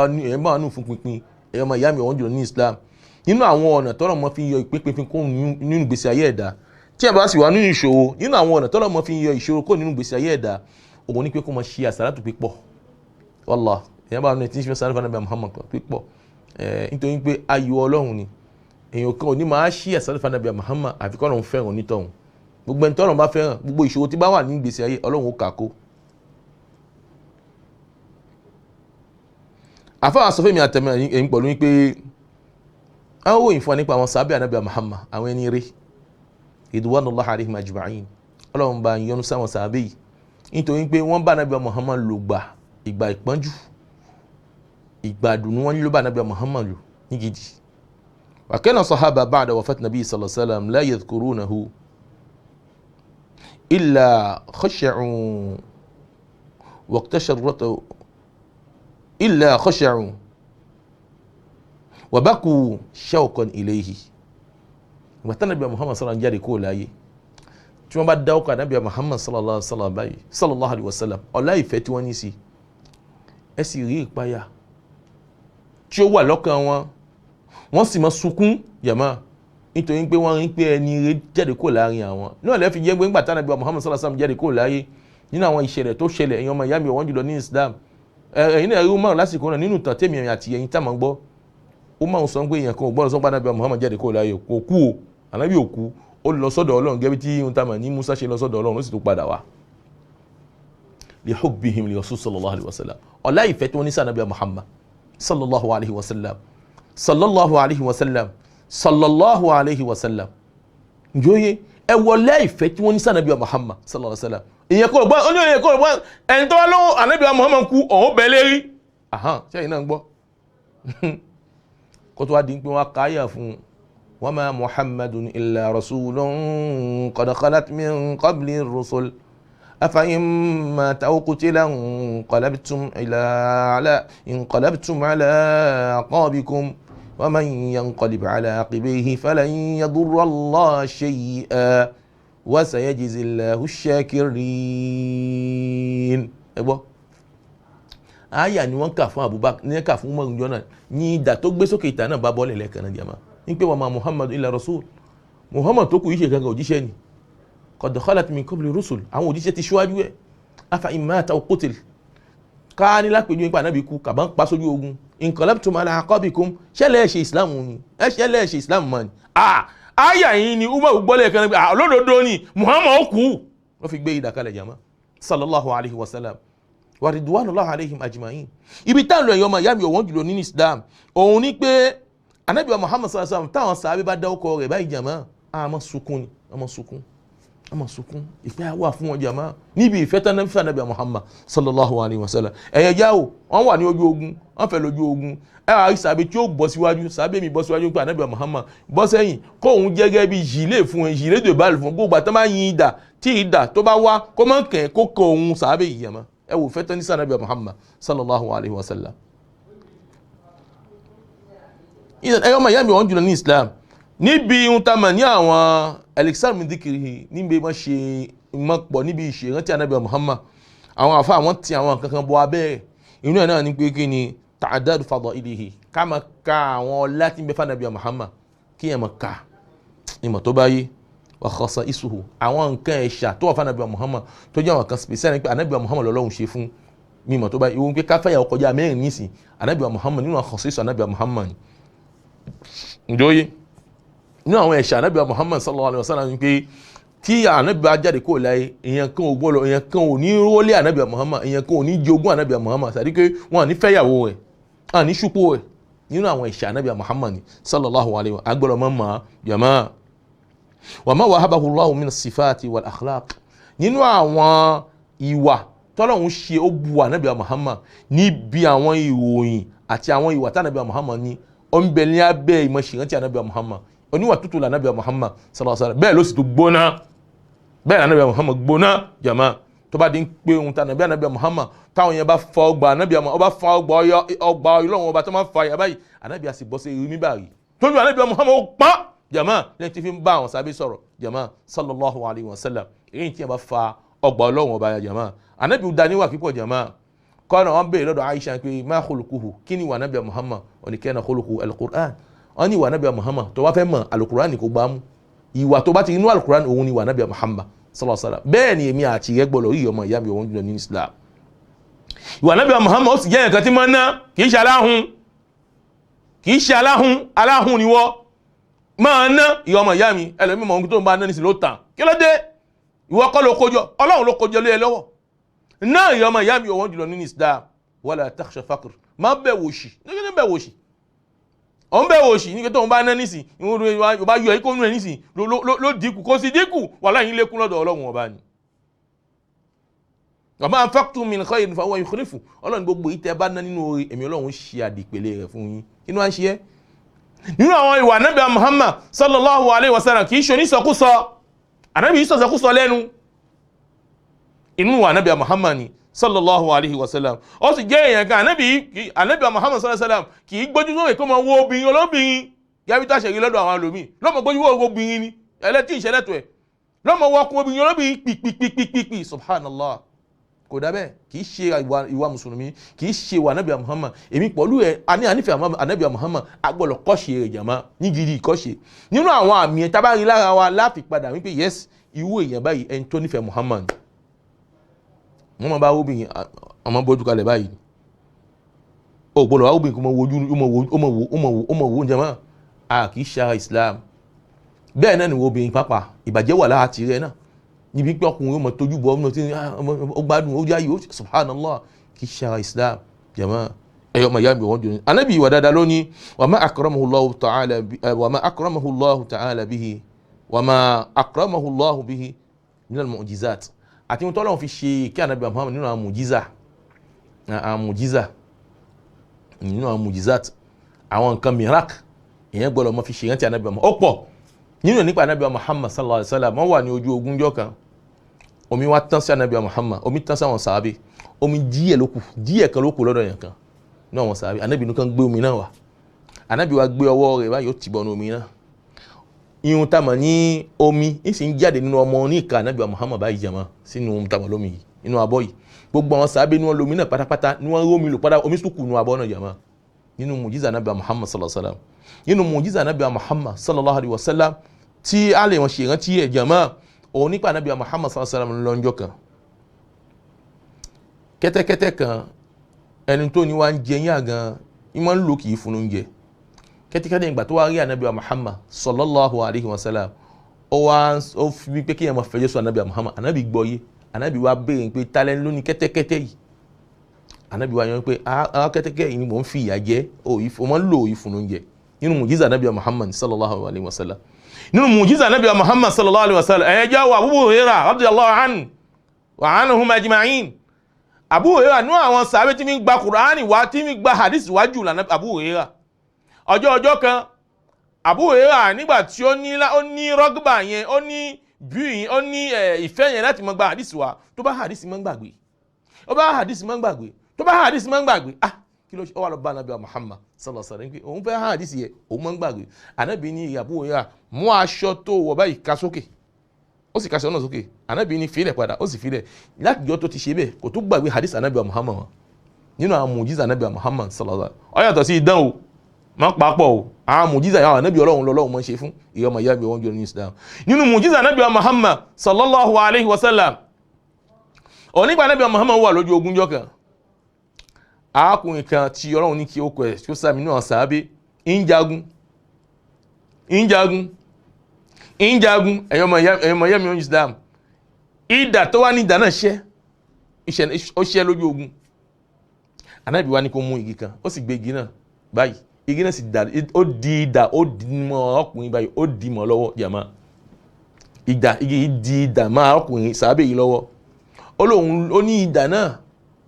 bá nù fún pinpin ẹ̀yọ́ ọmọ ìyá mi ọ̀hún jùlọ ní Islam nínú àwọn ọ̀nà tọ́lọ̀ mọ́ fi yọ ìpínpín kó nínú ìgbésí ayé ẹ̀dá tí ẹ̀ bá sì wà nínú ìṣòro nínú àwọn ọ̀nà tọ́lọ̀ mọ́ fi yọ ìṣòro kó nínú ìgbésí ayé ẹ̀dá òun ní pé kó mọ ṣe àsàlátù pípọ̀ wallah ẹ̀yọ́ bá ní tí ń ṣe àsàlátù fún ànábì Muhammad pípọ̀ nítorí pé ayọ̀ Ọlọ́run ni èèyàn kan ò ní máa ṣí àsàlátù fún ànábì Muhammad àfi kọ́ Ọlọ́run fẹ́ràn onítọ̀hún gbogbo ẹni tọ́lọ́run bá fẹ́ràn gbogbo ìṣòro tí bá wà ní ìgbésí ayé Ọlọ́run ó kà kó. àfáà sọ fẹ́mi àtẹ̀mẹ́ ẹ̀yìn pẹ̀lú wípé àwọn òyìn fún wa nípa àwọn sàábẹ̀ ànábì Muhammad àwọn ẹni rí ridwanullahi alaihim ajma'in Ọlọ́run bá yọ́nú sáwọn sàábẹ̀ yìí nítorí pé wọ́n bá ànábì Muhammad lò ìgbà ìpọ́njú ìgbà àdùnnú wọn ló bá ànábì Muhammad lò ní gidi wa kana sahaba ba'da wafat nabi sallallahu alaihi wasallam la yadhkurunahu illa khash'u waqtasharratu illa khash'u wa baku shawqan ilayhi wata nabi Muhammad sallallahu alaihi wasallam jáde kó láyé tí wọ́n bá dáwọ́kọ̀ nabi Muhammad sallallahu alaihi wasallam ọlá ìfẹ́ tí wọ́n ní sí ẹ sì rí ìpayà tí ó wà lọ́kàn wọn wọ́n sì máa sunkún jàmá nítorí pé wọ́n rí pé ẹni rẹ̀ jáde kó láàrin àwọn náà lẹ́fi jẹ́ pé ńgbà tá nabi Muhammad sallallahu alaihi wasallam jáde kó láyé nínú àwọn ìṣẹ̀lẹ̀ tó ṣẹlẹ̀ ẹ̀yin ọmọ ìyá mi ọ̀wọ́n jùlọ ní Islam ẹ̀yin náà rí Umar lásìkò náà nínú tàn tèmi àti ẹ̀yin tá máa ń gbọ́ Umar sọ pé èèyàn kan ò gbọ́dọ̀ sọ pé Ànábì Muhammad jáde kó láyé kò kú o Ànábì ò kú ó lọ sọ́dọ̀ Ọlọ́run gẹ́gẹ́ bí tí ohun tá máa ní Musa ṣe lọ sọ́dọ̀ Ọlọ́run ó sì tún padà wá li hubbihim li Rasul sallallahu alaihi wasallam ọlá ìfẹ́ tí wọ́n ní sí Ànábì Muhammad sallallahu alaihi wasallam sallallahu alaihi wasallam sallallahu alaihi wasallam njóye ẹ wọlé ìfẹ́ tí wọ́n ní sí Ànábì Muhammad sallallahu alaihi wasallam ìyẹn kò gbọ́ oní ìyẹn kò gbọ́ ẹni tó wá lọ́wọ́ Ànábì Muhammad kú ọ̀hún bẹ̀ lérí ṣé ẹ̀yin náà ń gbọ́ kó tó wá di pé wọ́n káyà fún wa ma Muhammadun illa rasulun qad khalat min qabli rusul أفإن مات أو قتل انقلبتم على أعقابكم ومن ينقلب على عقبيه فلن يضر الله شيئا وسيجزي الله الشاكرين. ẹgbọ́ àyà ni wọ́n kà fún Abubakar ní kà fún Umar jọ́nà ní ìdà tó gbé sókè ìta náà bá bọ́ọ̀lẹ̀ lẹ́ẹ̀kan náà jama ní pé wa ma Muhammadu illa rasul Muhammad tó kù yìí ṣe gangan òjíṣẹ́ ni qad khalat min qabli rusul àwọn òjíṣẹ́ ti ṣíwájú ẹ̀ afa in mata aw qutil ká ní lápẹjú nípa Ànábì kú kàbá ń pa sójú ogun inqalabtum ala aqabikum ṣẹlẹ̀ ṣe islam ni ṣẹlẹ̀ ṣe islam mọ́ ni àyà yìí ni Umar gbọ́lẹ̀ kan lódodo ni Muhammad kú ló fi gbé ìdàkalẹ̀ jama sallallahu alaihi wasallam wa ridwanullahi alaihim ajma'in. ibi tá lọ ẹ̀yọ́ ma yá mi ọ̀wọ́n jùlọ nínú islam òun ni pé Ànábì Muhammad sallallahu alaihi wasallam táwọn sàábé bá dáwọ́kọ rẹ̀ báyìí jama àmọ́ sunkún ìfẹ́ wà fún wọn jama níbi ìfẹ́ tán náà fún Ànábì Muhammad sallallahu alaihi wasallam ẹ̀yẹ jáwò wọ́n wà ní ojú ogun wọ́n fẹ́ lójú ogun ẹwà sàbẹ̀ tí ó bọ́ síwájú sàbẹ̀ mi bọ́ síwájú pé Ànábì Muhammad bọ́ sẹ́yìn kó òun jẹ́gẹ́ bí jìlẹ̀ fún ẹ jìlẹ̀ de báàlì fún gbogbo àtọ́ máa yin ìdà tí ìdà tó bá wá kó máa kẹ̀ kó kọ òun sàbẹ̀ yìí yẹn mọ́ ẹ wò fẹ́ tán ní Ànábì Muhammad sallallahu alaihi wasallam. ẹ̀yọ́ máa yá mi wọ́n jùlọ ní Islam níbi ohun tá a mọ̀ ní àwọn alexander mindikiri níbi wọ́n ṣe mọ́pọ̀ níbi ìṣèrántí Ànábì Muhammad àwọn àfa àwọn tí àwọn kankan bọ́ abẹ́rẹ́ inú ẹ̀ náà ní pé kí ni ta'addud fadailihi ká máa ka àwọn ọlá tí ń bẹ fún Ànábì Muhammad kí ẹ̀ máa ka ìmọ̀ tó bá yé wa khasa'isuhu àwọn nǹkan ẹ̀ṣà tó wà fún Ànábì Muhammad tó jẹ́ àwọn kan spesial ní pé Ànábì Muhammad lọ́lọ́run ṣe fún mímọ̀ tó bá yé ìwọ̀n pé káfẹ́yàwó kọjá mẹ́rin nísìn Ànábì Muhammad nínú khasa'is Ànábì Muhammad ǹjọ́yé nínú àwọn ẹ̀ṣà Ànábì Muhammad sallallahu alaihi wasallam ní pé tí Ànábì bá jáde kó láyé èèyàn kan ò gbọ́dọ̀ èèyàn kan ò ní rólé Ànábì Muhammad èèyàn kan ò ní jogún Ànábì Muhammad sàdí pé wọn à ní fẹ́yàwó rẹ̀ à ní ṣùpọ̀ rẹ̀ nínú àwọn ẹ̀ṣà Ànábì Muhammad sallallahu alaihi wasallam agbọ́dọ̀ mọ́ jama wa ma wahabahu Allahu min as-sifati wal akhlaq nínú àwọn ìwà tọ́lọ́hun ṣe ó bu Ànábì Muhammad níbi àwọn ìròyìn àti àwọn ìwà tí Ànábì Muhammad ní ó ń bẹ ní abẹ́ ìmọ̀ ṣèrántí Ànábì Muhammad oníwà tútù l'Ànábì Muhammad sallallahu alaihi wasallam bẹ́ẹ̀ ló sì tó gbóná bẹ́ẹ̀ l'Ànábì Muhammad gbóná jama tó bá di ń pé ohun tí Ànábì Muhammad táwọn yẹn bá fọ ọgbà Ànábì Muhammad ọba fọ ọgbà Ọlọ́run ọba tó máa fa yà báyìí Ànábì àti bọ́ sí irú níbà rí tójú Ànábì Muhammad ó pa jama lẹ́yìn tí fi ń bá àwọn sábẹ́ sọ̀rọ̀ jama sallallahu alaihi wasallam èyí tí yẹn bá fa ọgbà Ọlọ́run ọba yà jama Ànábì daniwa pípọ̀ jama kọ́nà wọn bèèrè lọ́dọ̀ Aisha pé ma khuluquhu kí ni wà Ànábì Muhammad ó ní kana khuluquhu al-Qur'an wọ́n ní ìwà Ànábì Muhammad tó bá fẹ́ mọ̀ alukuran kò gbá mú ìwà tó bá ti inú alukuran òun ni ìwà Ànábì Muhammad sallallahu alaihi wasallam bẹ́ẹ̀ ni èmi àti rẹ̀ gbọ́dọ̀ rí ọmọ ìyá mi òun jùlọ ní Islam ìwà Ànábì Muhammad ó sì jẹ́ nǹkan tí máa ń ná kì í ṣe aláhùn ni wọ́n máa ná ìwà ọmọ ìyá mi ẹlòmí mọ̀ ohun tó ń bá ná nísìn ló tàn kí ló dé ìwọ kọ́ ló kójọ Ọlọ́run ló kójọ lé ẹ lọ́wọ́ náà ìwà ọmọ ìyá mi òun jùlọ ní Islam wala takhsha faqr má bẹ̀wò sí ọ̀n bẹ̀wò òṣì ní kí tóun bá ná nísìn ìwọ̀n bá yọ ikú nínú ẹ̀ nísìn ló dínkù kó sì dínkù wallahi lékún lọ́dọ̀ Ọlọ́run ọba ni. wa ma anfaqtum min khayrin fa huwa yukhlifu Ọlọ́run gbogbo ìtẹ́ bá ná nínú orí èmi Ọlọ́run ṣe àdìpẹ̀lẹ̀ rẹ̀ fún yín inú à ń ṣe é. nínú àwọn ìwà Ànábì Muhammad sallallahu alaihi wasallam kì í ṣe onísọkúsọ Ànábì sọ̀sọ̀kúsọ lẹ́nu inú ìwà Ànábì Muhammad ni sallallahu alaihi wasallam ó sì jẹ́ èèyàn kan Ànábì Muhammad sallallahu alaihi wasallam kì í gbójú sókè kó máa wo obìnrin olóbìnrin yàbí tó àṣẹ̀rí lọ́dọ̀ àwọn àlòmí lọ́mọ gbójú wo obìnrin ni ẹlẹ́tí ìṣẹ́lẹ̀tọ̀ ẹ̀ lọ́mọ wọ ọkùnrin obìnrin olóbìnrin pìpìpìpìpì subhanallah kò dábẹ́ kì í ṣe ìwà mùsùlùmí kì í ṣe ìwà Ànábì Muhammad èmi pọ̀lú ẹ̀ ànífẹ́ Ànábì Muhammad agbọ́dọ̀ kọ́ṣe rẹ̀ jàmá ní gidi ìkọ́ṣe nínú àwọn àmì ẹ̀ tábàrí lára wa láfi padà wípé yes ìwú èèyàn báyìí ẹni tó nífẹ̀ẹ́ Muhammad wọ́n máa bá obìnrin ọmọ bójú kalẹ̀ báyìí ó gbọ́dọ̀ wá obìnrin kò mọ wojú ó mọ wo oúnjẹ mọ́ a kì í ṣe Islam. Bẹ́ẹ̀ náà ni obìnrin pápá ìbàjẹ́ wà láti rẹ̀ náà níbi pé ọkùnrin ó mọ tójú bọ́ ọmọ tí ó gbádùn ó jáyé ó subhanallah kì í ṣe Islam jẹ̀mọ́ ẹ̀yọ́ ọmọ ìyá mi wọ́n jọ Ànábì ìwà dáadáa lónìí wa ma akramahu Allahu ta'ala bihi wa ma akramahu Allahu bihi min al-mu'jizat àti ohun tọ́lọ́run fi ṣe kí Ànábì Muhammad nínú àwọn mujizat àwọn nǹkan miracle ìyẹn gbọ́dọ̀ mọ́ fi ṣe rántí Ànábì Muhammad ó pọ̀ nínú nípa Ànábì Muhammad sallallahu alaihi wasallam wọ́n wà ní ojú ogun jọ kan omi wá tán sí Ànábì Muhammad omi tán sí àwọn sàábé omi díẹ̀ kan ló kù lọ́dọ̀ yẹn kan ní àwọn sàábé Ànábì nìkan gbé omi náà wá Ànábì wá gbé ọwọ́ rẹ̀ báyìí ó ti bọnú omi náà ihun tá mọ̀ ní omi ń sì ń jáde nínú ọmọ ní ìka Ànábì Muhammad báyìí jẹ̀mọ́ sínú ohun tá mọ̀ lómi yìí inú abọ́ yìí gbogbo àwọn sàábé ní wọ́n lomi náà pátápátá ní wọ́n rómi lò padà omi sùkù nínú abọ́ náà jẹ̀mọ́ nínú mùjíza Ànábì Muhammad sallallahu alaihi wasallam nínú mùjíza Ànábì Muhammad sallallahu alaihi wasallam tí a lè wọ́n ṣe ìrántí ẹ̀ jẹ̀mọ́ òun nípa Ànábì Muhammad sallallahu alaihi wasallam lọ́njọ́ kan kẹ́tẹ́kẹ́tẹ́ kan ẹni tó ní wá ń jẹ yín gan ìmọ̀ ń lò kì í fún oúnjẹ kẹ́tẹ́kẹ́tẹ́ ìgbà tó wá rí Ànábì Muhammad sallallahu alaihi wasallam ó fi pé kí ẹ máa fẹjọ́ sọ Ànábì Muhammad Ànábì gbọ́ yé Ànábì wá béèrè pé talẹ́ ló ní kẹ́tẹ́kẹ́tẹ́ yìí Ànábì wá yan pé àwọn kẹ́tẹ́kẹ́ yìí ni mò ń fi ìyà jẹ ó máa ń lò òyì fún oúnjẹ nínú mùjíza Ànábì Muhammad sallallahu alaihi wasallam nínú mùjíza Ànábì Muhammad sallallahu alaihi wasallam ẹ̀yẹ jẹ́ Abu Hurairah radiyallahu anhu wa anhum ajma'in Abu Hurairah nú àwọn sàábé tí mi gba Kùránì wá tí mi gba hadith wájú lànà Abu Hurairah ọjọ́ kan Abu Hurairah nígbà tí ó ní rọ́gbà yẹn ó ní bíyìn ó ní ìfẹ́ yẹn láti mọ gba hadith wá tó bá hadith mọ́ gbàgbé kí ló ṣe ó wà lọ bá Ànábì Muhammad sallallahu alaihi wasallam òun fẹ́ hadith yẹn òun mọ́ gbàgbé Ànábì ní Abu Hurairah mú aṣọ tó wọ̀ báyìí ká sókè ó sì kaṣọ náà sókè Ànábì ní fílẹ̀ padà ó sì fílẹ̀ láti jọ tó ti ṣe bẹ́ẹ̀ kò tó gbàgbé hadith Ànábì Muhammad wọn nínú àwọn mùjíza Ànábì Muhammad sallallahu alaihi wasallam ó yàtọ̀ sí idán o má papọ̀ o àwọn mùjíza yàwọn Ànábì Ọlọ́run lọ́lọ́run mọ́ ṣe fún ìyọmọ ìyá mi wọ́n jọ ní Islam nínú mùjíza Ànábì Muhammad sallallahu alaihi wasallam onígbà Ànábì Muhammad wà lójú ogun jọ kan arákùnrin kan tí Ọlọ́run ní kí ó kọ ẹ̀ tí ó sàmì náà sàábé ń jagun ẹ̀yọmọ ìyá mi wọ́n Islam ìdà tó wá ní ìdà náà ó ṣẹ́ lójú ogun Ànábì wá ní kó mú igi kan ó sì gbé igi náà báyìí igi náà sì dà ó di ìdà ó di mọ́ ọkùnrin báyìí ó di mọ́ lọ́wọ́ jàmá igi di ìdà mọ́ ọkùnrin sàábé yìí lọ́wọ́ ó ní ìdà náà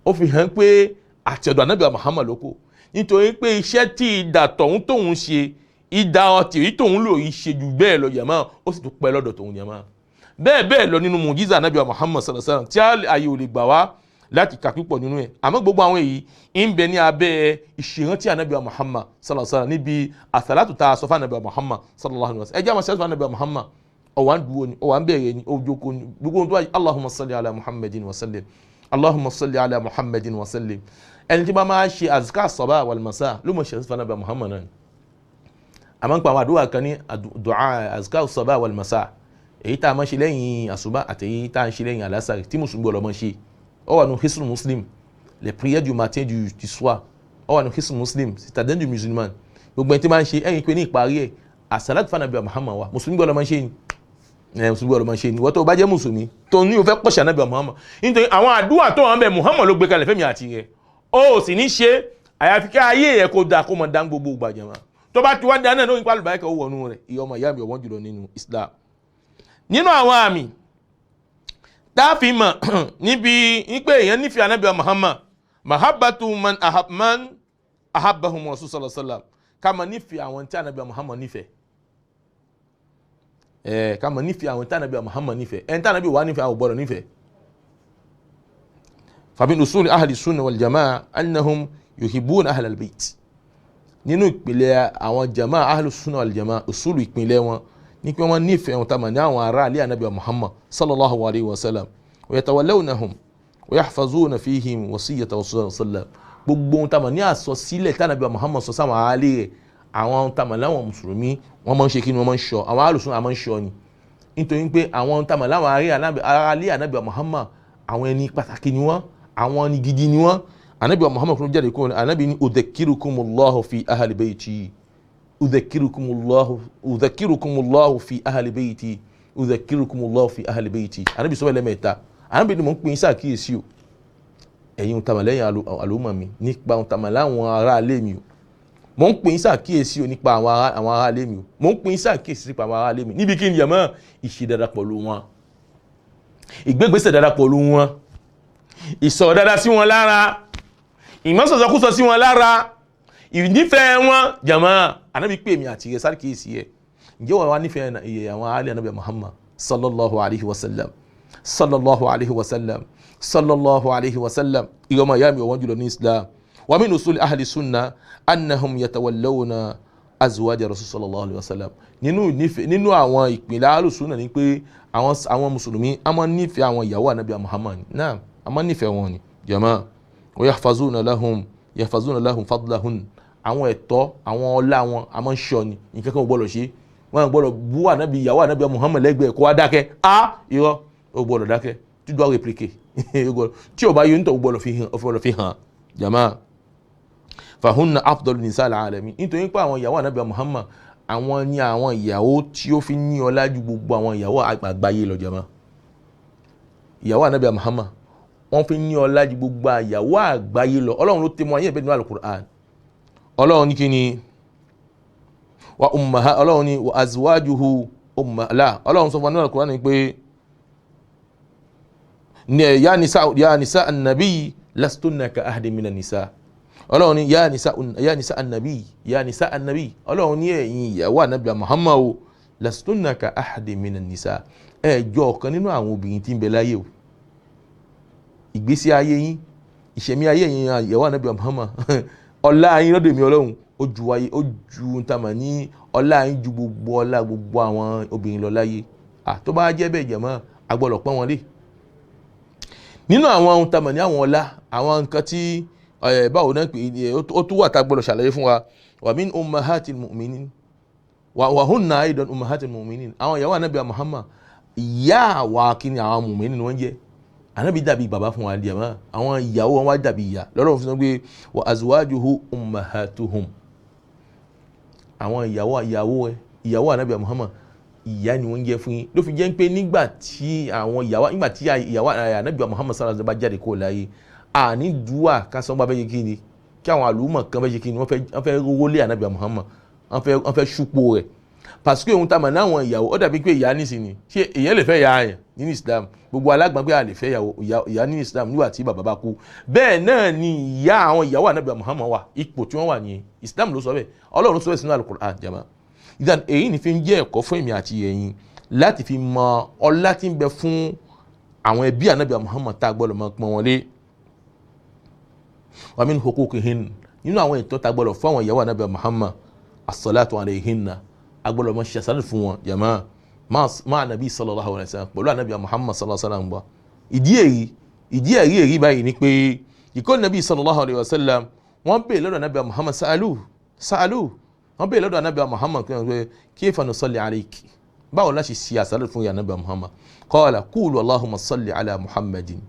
ó fi hàn pé àti ọ̀dọ̀ Ànábì Muhammad lóko nítorí pé iṣẹ́ tí ìdà tóun ṣe ìdà ọtí èyí tóun lò yìí ṣe jù bẹ́ẹ̀ lọ jàmá ó sì tún pẹ́ lọ́dọ̀ tóun jàmá bẹ́ẹ̀ lọ nínú mùjíza Ànábì Muhammad sallallahu alaihi wasallam tí ààyè ò lè gbà wá láti kà púpọ̀ nínú ẹ̀ àmọ́ gbogbo àwọn èyí ń bẹ ní abẹ́ ìṣèrántí Ànábì Muhammad sallallahu alaihi wasallam níbi àsàlátù tá a sọ fún Ànábì Muhammad sallallahu alaihi wasallam ẹjẹ́ àwọn sẹ́sọ́ Ànábì Muhammad ọ̀wà ń dúró ni ọ̀wà ń bẹ̀rẹ̀ ni ojoko ni gbogbo tó wáyé Allahumma salli ala Muhammadin wa sallim Allahumma salli ala Muhammadin wa sallim ẹni tí bá máa ṣe azkar sabah wal masa ló mọ̀ ṣe fún Ànábì Muhammad náà àmọ́ ń pa àwọn àdúrà kan ní du'a azkar sabah wal masa èyí tá a máa ṣe lẹ́yìn àsùbá àti èyí tá a ń ṣe lẹ́yìn alásàrì tí mùsùlùmí gbọ́dọ̀ máa ṣe ó wà ní Hisnul Muslim les prières du matin du soir ó wà ní Hisnul Muslim citadin du musulman gbogbo ẹni tí máa ń ṣe ẹ̀yìn pé ní ìparí ẹ̀ àsàlátù fún Ànábì Muhammad wa mùsùlùmí gbọ́dọ̀ máa ṣe ni mùsùlùmí gbọ́dọ̀ máa ṣe ni wọ́n tó bá jẹ́ mùsùlùmí tó ní o fẹ́ pọ̀ṣẹ̀ Ànábì Muhammad nítorí àwọn àdúrà tó wọn bẹ Muhammad ló gbé kalẹ̀ fẹ́mi àti rẹ̀ ó sì ní ṣe àyàfi ká ayé rẹ̀ kó dáa kó mọ̀ dá gbogbo gbàjẹ́ tó bá ti wá dáná lóyún pálí báyìí kan ó wọnú rẹ̀ ìyá ọmọ ìyá mi ọ̀wọ́n jùlọ nínú Islam nínú àwọn àmì táàfin mọ̀ níbi wípé èèyàn nífẹ̀ẹ́ Ànábì Muhammad mahabbatu man ahabbahum Rasul sallallahu alaihi wasallam ká mọ̀ nífẹ̀ẹ́ àwọn tí Ànábì Muhammad nífẹ̀ẹ́ ká mọ̀ nífẹ̀ẹ́ àwọn tí Ànábì Muhammad nífẹ̀ẹ́ ẹni tí Ànábì wà nífẹ̀ẹ́ àwọn gbọ́dọ̀ nífẹ̀ẹ́ famin usuli ahli sunna wal jamaa annahum yuhibbuna ahlal bayt nínú ìpìlẹ̀ àwọn jamaa ahli sunna wal jamaa usulu ìpìlẹ̀ wọn ní pé wọ́n nífẹ̀ẹ́ wọn tàbí àwọn ará alẹ́ Ànábì Muhammad sallallahu alaihi wasallam wa yatawallawnahum wa yahfazuna fihim wasiyyata wasallam gbogbo wọn tàbí ní àsọsílẹ̀ tí Ànábì Muhammad sọ sáwọn alẹ́ rẹ̀ àwọn tàbí láwọn mùsùlùmí wọ́n máa ń ṣe kí ni wọ́n máa ń ṣọ́ àwọn alùsùn àmọ́ ń ṣọ́ ni nítorí pé àwọn tàbí láwọn ará alẹ́ Ànábì Muhammad àwọn ẹni pàtàkì ni wọ́n, àwọn ẹni gidi ni wọ́n. Ànábì wa Muhammad kúrò jáde kúrò, ànábì ní udhakirukumullahu fi ahli bayti, udhakirukumullahu fi ahli bayti, udhakirukumullahu fi ahli bayti. Ànábì sọ bẹ́ẹ̀ mẹ́ta. Ànábì ní mò ń pín sáà kíyèsí o, ẹ̀yin tàmàlẹ́yìn àlùmọ̀ mi nípa tàmàlẹ́ àwọn ará alé mi o, mò ń pín sáà kíyèsí o nípa àwọn ará alé mi o, mò ń pín sáà kíyèsí nípa àwọn ará alé mi níbi kí ni yàmọ́ ìṣe dáadáa pẹ̀lú wọn, ìgbégbèsè dáadáa pẹ̀lú wọn, ìsọ̀rọ̀ dáadáa sí wọn lára, ìmọ̀sọ̀sọ̀kúsọ sí wọn lára, ìnífẹ̀ẹ́ wọn jàmá. Ànábì pè mí àti rẹ̀ sáré kíyèsí ẹ̀, ǹjẹ́ wọ́n wá nífẹ̀ẹ́ àwọn alẹ́ Ànábì Muhammad sallallahu alayhi wa sallam, sallallahu alayhi wa sallam, sallallahu alayhi wa sallam. ìrọmọ ìyá mi ọ̀wọ́n jùlọ ní Islam. wa min usul ahli sunna annahum yatawallawna azwaja rasul sallallahu alayhi wa sallam. nínú àwọn ìpìlẹ̀ alùsùnà ni pé àwọn mùsùlùmí a máa nífẹ̀ẹ́ àwọn ìyàwó Ànábì Muhammad náà, a máa nífẹ̀ẹ́ wọn ni jàmá. wa yahfazuna lahum fadlahun. àwọn ẹ̀tọ́ àwọn ọlá wọn a máa ń ṣọ́ ni, nǹkan kan ò gbọ́dọ̀ ṣe, wọn gbọ́dọ̀ bú Ànábì ìyàwó Ànábì Muhammad lẹ́gbẹ̀ẹ́ kó wá dákẹ́ irọ́ ó gbọ́dọ̀ dákẹ́ tí dùn répliqué tí ò bá yóò nítorí gbọ́dọ̀ fi hàn jama. fahunna afdalu nisa'il alamin, nítorí pé àwọn ìyàwó Ànábì Muhammad àwọn ni àwọn ìyàwó tí ó fi ní ọlá ju gbogbo àwọn ìyàwó àgbáyé lọ jama. ìyàwó Ànábì Muhammad wọ́n fi ní ọlá ju gbogbo ìyàwó àgbáyé lọ. Ọlọ́run ló tẹ́ mọ́ ayé ìbẹ́ nínú Al-Qur'an. Ọlọ́run ní kí ni wa ummaha, Ọlọ́run ní wa azwajuhu ummala. Ọlọ́run sọ fún nínú Al-Qur'an ní pé ya nisa annabi lastunna ka ahdi minan nisa. Ọlọ́run ní ya nisa annabi, ya nisa annabi. Ọlọ́run ní ẹ̀yin ìyàwó Ànábì Muhammad o lastunna ka ahdi minan nisa, ẹ jọ ọ̀kan nínú àwọn obìnrin tí ń bẹ láyé o. ìgbésí ayé yín, ìṣẹ̀mí ayé yín ìyàwó Ànábì Muhammad ọlá yín lọ́dọ̀ mi Ọlọ́run ó ju ntàmà ní ọlá yín ju gbogbo ọlá gbogbo àwọn obìnrin lọ láyé. Tó bá jẹ́ bẹ́ẹ̀ jẹ̀mọ́ agbọ́dọ̀ pọ́n wọn lé. nínú àwọn ntàmà ní àwọn ọlá, àwọn nǹkan tí báwo náà pé ó tún wà tá gbọ́dọ̀ ṣàlàyé fún wa. wa min ummahatil mu'minin wa hunna aidan ummahatil mu'minin. àwọn ìyàwó Ànábì Muhammad ìyá wa kí ni àwọn mu'minin ni wọ́n jẹ́. Ànábì dàbí bàbá fún wa jàmá, àwọn ìyàwó wọn wá dàbí ìyá. lọ́rọ̀ fi sọ pé wa azwajuhu ummahatuhum. àwọn ìyàwó Ànábì Muhammad ìyá ni wọ́n jẹ́ fún yín. ló fi jẹ́ pé nígbà tí ìyàwó Ànábì Muhammad sallallahu alaihi wasallam bá jáde kó láyé, àní dùwà kásán bá fẹ́ ṣe kí ni, kí àwọn àlùmọ̀ kan fẹ́ ṣe kí ni, wọ́n fẹ́ rówó lé Ànábì Muhammad, wọ́n fẹ́ ṣúpò rẹ̀. pàṣípò ohun tá a mọ̀ náwọn ìyàwó ó dàbí pé ìyá nísìnyí, ṣé èèyàn lè fẹ́ ìyá yẹn nínú Islam? gbogbo alágbọ̀n pé a lè fẹ́ ìyá nínú Islam nígbà tí bàbá bá kú. bẹ́ẹ̀ náà ni ìyá àwọn ìyàwó Ànábì Muhammad wà, ipò tí wọ́n wà nìyẹn. Islam ló sọ bẹ́ẹ̀, Ọlọ́run ló sọ bẹ́ẹ̀ sínú Al-Qur'an jama. ìdán èyí ni fi ń jẹ́ ẹ̀kọ́ fún èmi àti ẹ̀yin láti fi mọ ọlá tí ń bẹ fún àwọn ẹbí Ànábì Muhammad tá a gbọ́dọ̀ mọ pọ́n wọn lé. wa min huquqihin, nínú àwọn ètò tá a gbọ́dọ̀ fún àwọn ìyàwó Ànábì Muhammad as-salatu alayhinna, agbọ́dọ̀ mọ ṣe àsàlátù fún wọn jama máa nàbí sallallahu alayhi wa sallam, pẹ̀lú Ànábì Muhammad sallallahu alayhi wa sallam. ìdí ẹ̀rí báyìí ni pé ìkọ́ nàbí sallallahu alayhi wa sallam wọ́n bèèrè lọ́dọ̀ Ànábì Muhammad sa'alu wọ́n bèèrè lọ́dọ̀ Ànábì Muhammad pé kayfa nusalli alayki, báwo la ṣe ṣe àsàlátù fún Ànábì Muhammad. qala qulu allahumma salli ala muhammadin,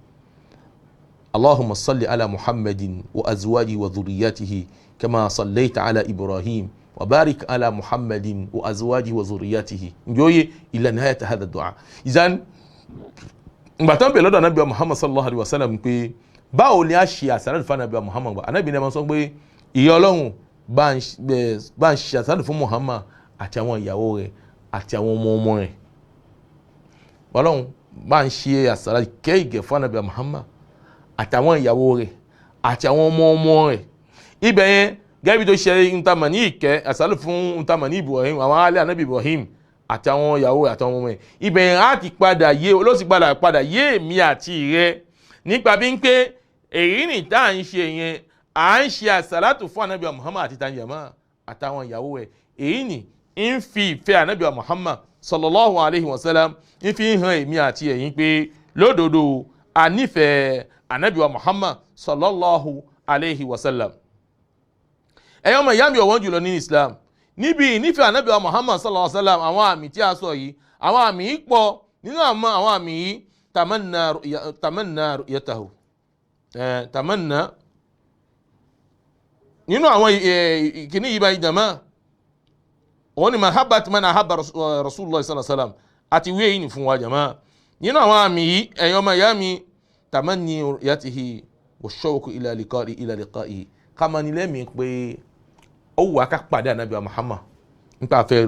allahumma salli ala muhammadin wa azwajihi wa dhurriyyatihi kama sallaita ala ibrahim وبارك على محمد وأزواجه وذرياته نجوي إلى نهاية هذا الدعاء. إذن gbàtàn bẹ lọ́dọ̀ Ànábì Muhammad sallallahu alaihi wasallam pé báwo ni a ṣe àsàlátù fún Ànábì Muhammad bá Ànábì ní ma sọ pé ìyà Ọlọ́run bá ń ṣe àsàlátù fún Muhammad àti àwọn ìyàwó rẹ̀ àti àwọn ọmọ rẹ̀. Ọlọ́run bá ń ṣe àsàlátù kẹ́ìgẹ̀ fún Ànábì Muhammad àti àwọn ìyàwó rẹ̀ àti àwọn ọmọ rẹ̀. ibẹ̀ yẹn gẹ́bí tó ṣe ntàmà ní ìkẹ́ àsálù fún ntàmà ní Ibrahim, àwọn alẹ́ Ànábì Ibrahim àti àwọn ìyàwó àtàwọn ọmọ ẹ̀. ibẹ̀ yẹn á ti padà yé olóòsì padà yé èmi àti rẹ nípa bí ń pé èyí ni tá à ń ṣe yẹn à ń ṣe àsálàtù fún Ànábì Muhammad àti tàǹjàmá àtàwọn ìyàwó ẹ̀. èyí ni ń fi ìfẹ́ Ànábì Muhammad sallallahu alayhi wa sallam ń fi hàn èmi àti ẹ̀yin pé lódodo a nífẹ̀ẹ́ Ànábì Muhammad sallallahu alayhi wa sallam. ẹ̀yọ́ ọmọ ìyá mi ọ̀wọ́n jùlọ ní Islam, níbi ìnífẹ̀ẹ́ Ànábì Muhammad sallallahu alaihi wasallam, àwọn àmì tí a sọ yìí, àwọn àmì yìí pọ̀. nínú àwọn àmì yìí tamanna ru'yatahu tamanna nínú àwọn ìkíní yìí báyìí jama wọ́n ni mahabbat man ahabba rasulullah sallallahu alaihi wasallam àti wíyé yìí ni fún wa jama nínú àwọn àmì yìí ẹ̀yọ́ ọmọ ìyá mi tamanni ru'yatihi wa shawqu ila liqa'ihi kama ni lẹ́mìí pé ó wà ká pàdé ànábì Muhammad nípa fẹ́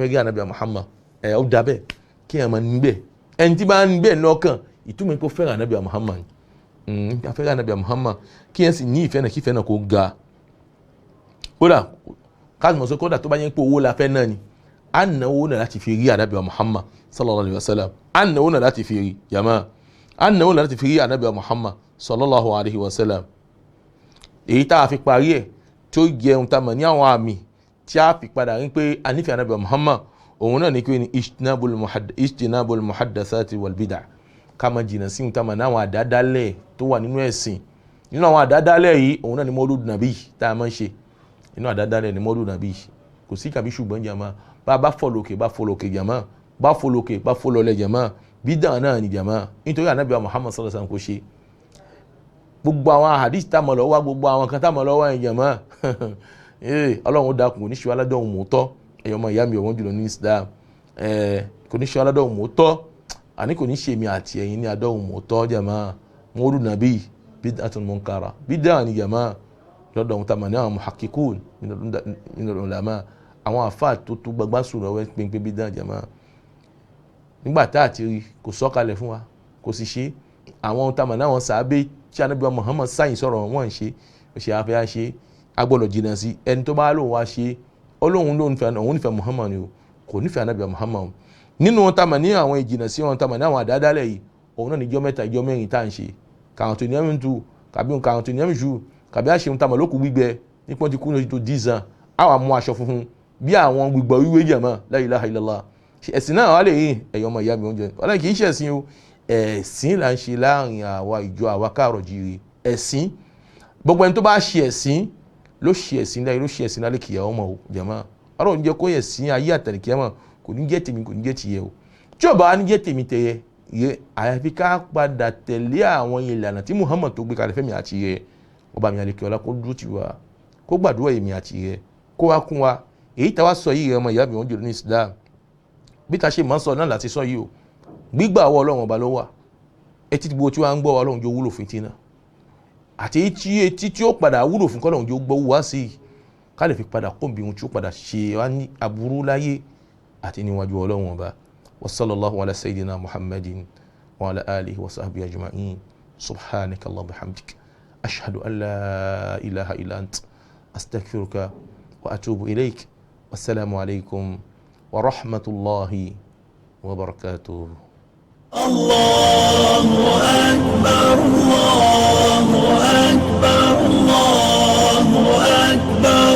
rí ànábì Muhammad ó dábẹ́ kí ẹ̀ máa níbẹ̀ ẹni tí bá ń bẹ̀ lọ́kàn ìtumọ̀ pé ó fẹ́ràn ànábì Muhammad nípa fẹ́ rí ànábì Muhammad kí ẹ̀ sì ní ìfẹ́ náà kí ìfẹ́ náà kó ga kódà káàdùmọ̀ sọ kódà tó bá yẹn pé owó la fẹ́ náà ni à ń náwó náà láti fi rí ànábì Muhammad sallallahu alayhi wa sallam à ń náwó náà láti fi rí yàmá à ń náwó náà láti fi rí ànábì Muhammad sallallahu alayhi wa sallam èyí tá a fi parí ẹ̀ tí ó jẹun tá a mọ̀ ní àwọn àmì tí a fi padà rí pé a nífẹ̀ẹ́ ànábì Muhammad òun náà ní pé ní ijtinabul muhaddathati wal bid'ah ká máa jìnnà sí tá a mọ̀ ní àwọn àdádálẹ̀ tó wà nínú ẹ̀sìn nínú àwọn àdádálẹ̀ yìí òun náà ní mọ́lúdù nàbí tá a máa ń ṣe nínú àdádálẹ̀ ní mọ́lúdù nàbí kò sí kàbí ṣùgbọ́n jàmá bá fọlọ́kè jàmá bá fọlọ́lẹ̀ jàmá bídà náà ni jàmá nítorí ànábì Muhammad sallallahu alaihi wasallam kò ṣe gbogbo àwọn hadith tá mọ̀ lọ́wọ́ gbogbo àwọn kan tá mọ̀ lọ́wọ́ ẹ̀yìn jàmá ọlọ́run ó dákun kò ní ṣe aládọ́hùn mọ́tọ́ ẹ̀yọ́ ọmọ ìyá mi ọ̀wọ́n jùlọ ní Islam kò ní ṣe aládọ́hùn mọ́tọ́ àní kò ní ṣe mi àti ẹ̀yin ní adọ́hùn mọ́tọ́ jàmá mọ́lúdù nàbí bid'atun munkara bídà ni jàmá lọ́dọ̀ ohun tá mọ̀ ní àwọn muhakkikun nínú ulama àwọn àfáà tó gbàgbá sùrọ̀ wẹ́ pínpín bídà jàmá nígbà tá àti rí kò sọ́kalẹ̀ fún wa kò sì ṣe àwọn ohun tá mọ̀ ní àwọn sàábé tí Ànábì Muhammad sáyìn sọ̀rọ̀ wọ́n ń ṣe afẹ́ ṣe agbọ́dọ̀ jìnnà sí ẹni tó bá lóun wá ṣe ọlọ́run ló nífẹ̀ẹ́ Muhammad ni o kò nífẹ̀ẹ́ Ànábì Muhammad nínú wọn tá mọ̀ ní àwọn ìjìnnà sí wọn tá mọ̀ ní àwọn àdádálẹ̀ yìí òun náà ní ijọ́ mẹ́ta ijọ́ mẹ́rin tá à ń ṣe kàwọn tó ní ẹ̀mí tu kàbí kàwọn tó ní ẹ̀mí ju kàbí àṣehun tá mọ̀ lókù gbígbẹ nípọ́n ti kú ní oṣù tó dízàn àwọn mú aṣọ funfun bí àwọn gbígbọ wíwé jẹ̀mọ́ la ilaha illallah ẹ̀sìn náà wà lè yìn ẹ̀yọ́ ọmọ ìyá mi oúnjẹ ọ̀la kì í ṣe ẹ̀sìn o ẹ̀sìn là ń ṣe láàrin àwa ìjọ àwa káàrọ̀ jíire ẹ̀sìn gbogbo ẹni tó bá ṣe ẹ̀sìn ló ṣe ẹ̀sìn láyé ló ṣe ẹ̀sìn lálẹ́ kìyà ọmọ o jẹ̀mọ́ ọ̀rọ̀ ń jẹ́ kó ẹ̀sìn ayé àtàlẹ́kìyà mọ̀ kò ní jẹ́ tèmi kò ní jẹ́ tìyẹ o tí ò bá ní jẹ́ tèmi tẹ̀yẹ yẹ àyàfi ká padà tẹ̀lé àwọn ìlànà tí Muhammad tó gbé kalẹ̀ fẹ́mi àti yẹ ọba mi àlekè ọlá kó dúró tì wá kó gbàdúrà èmi àti yẹ kó wá kún wa èyí tá wá sọ yìí rẹ ọmọ ìyá mi wọn jùlọ ní Islam bí ta ṣe máa ń sọ náà láti sọ yìí o gbígbà ọwọ́ Ọlọ́run ọba ló wà etí gbogbo tí wọ́n ń gbọ́ wa Ọlọ́run jó wúlò fún etí náà àti etí tí ó padà wúlò fún kọ́lọ́run jó gbọ́ wá sí i ká lè fi padà kóńbi ohun tí ó padà ṣe wá ní aburú láyé àti níwájú Ọlọ́run ọba wa sallallahu ala sayyidina Muhammadin wa ala alihi wa sahbihi ajma'in subhanaka Allahumma bihamdik ashhadu an la ilaha illa ant astaghfiruka wa atubu ilayk wassalamu alaykum wa rahmatullahi wa barakatuh. الله أكبر الله أكبر الله أكبر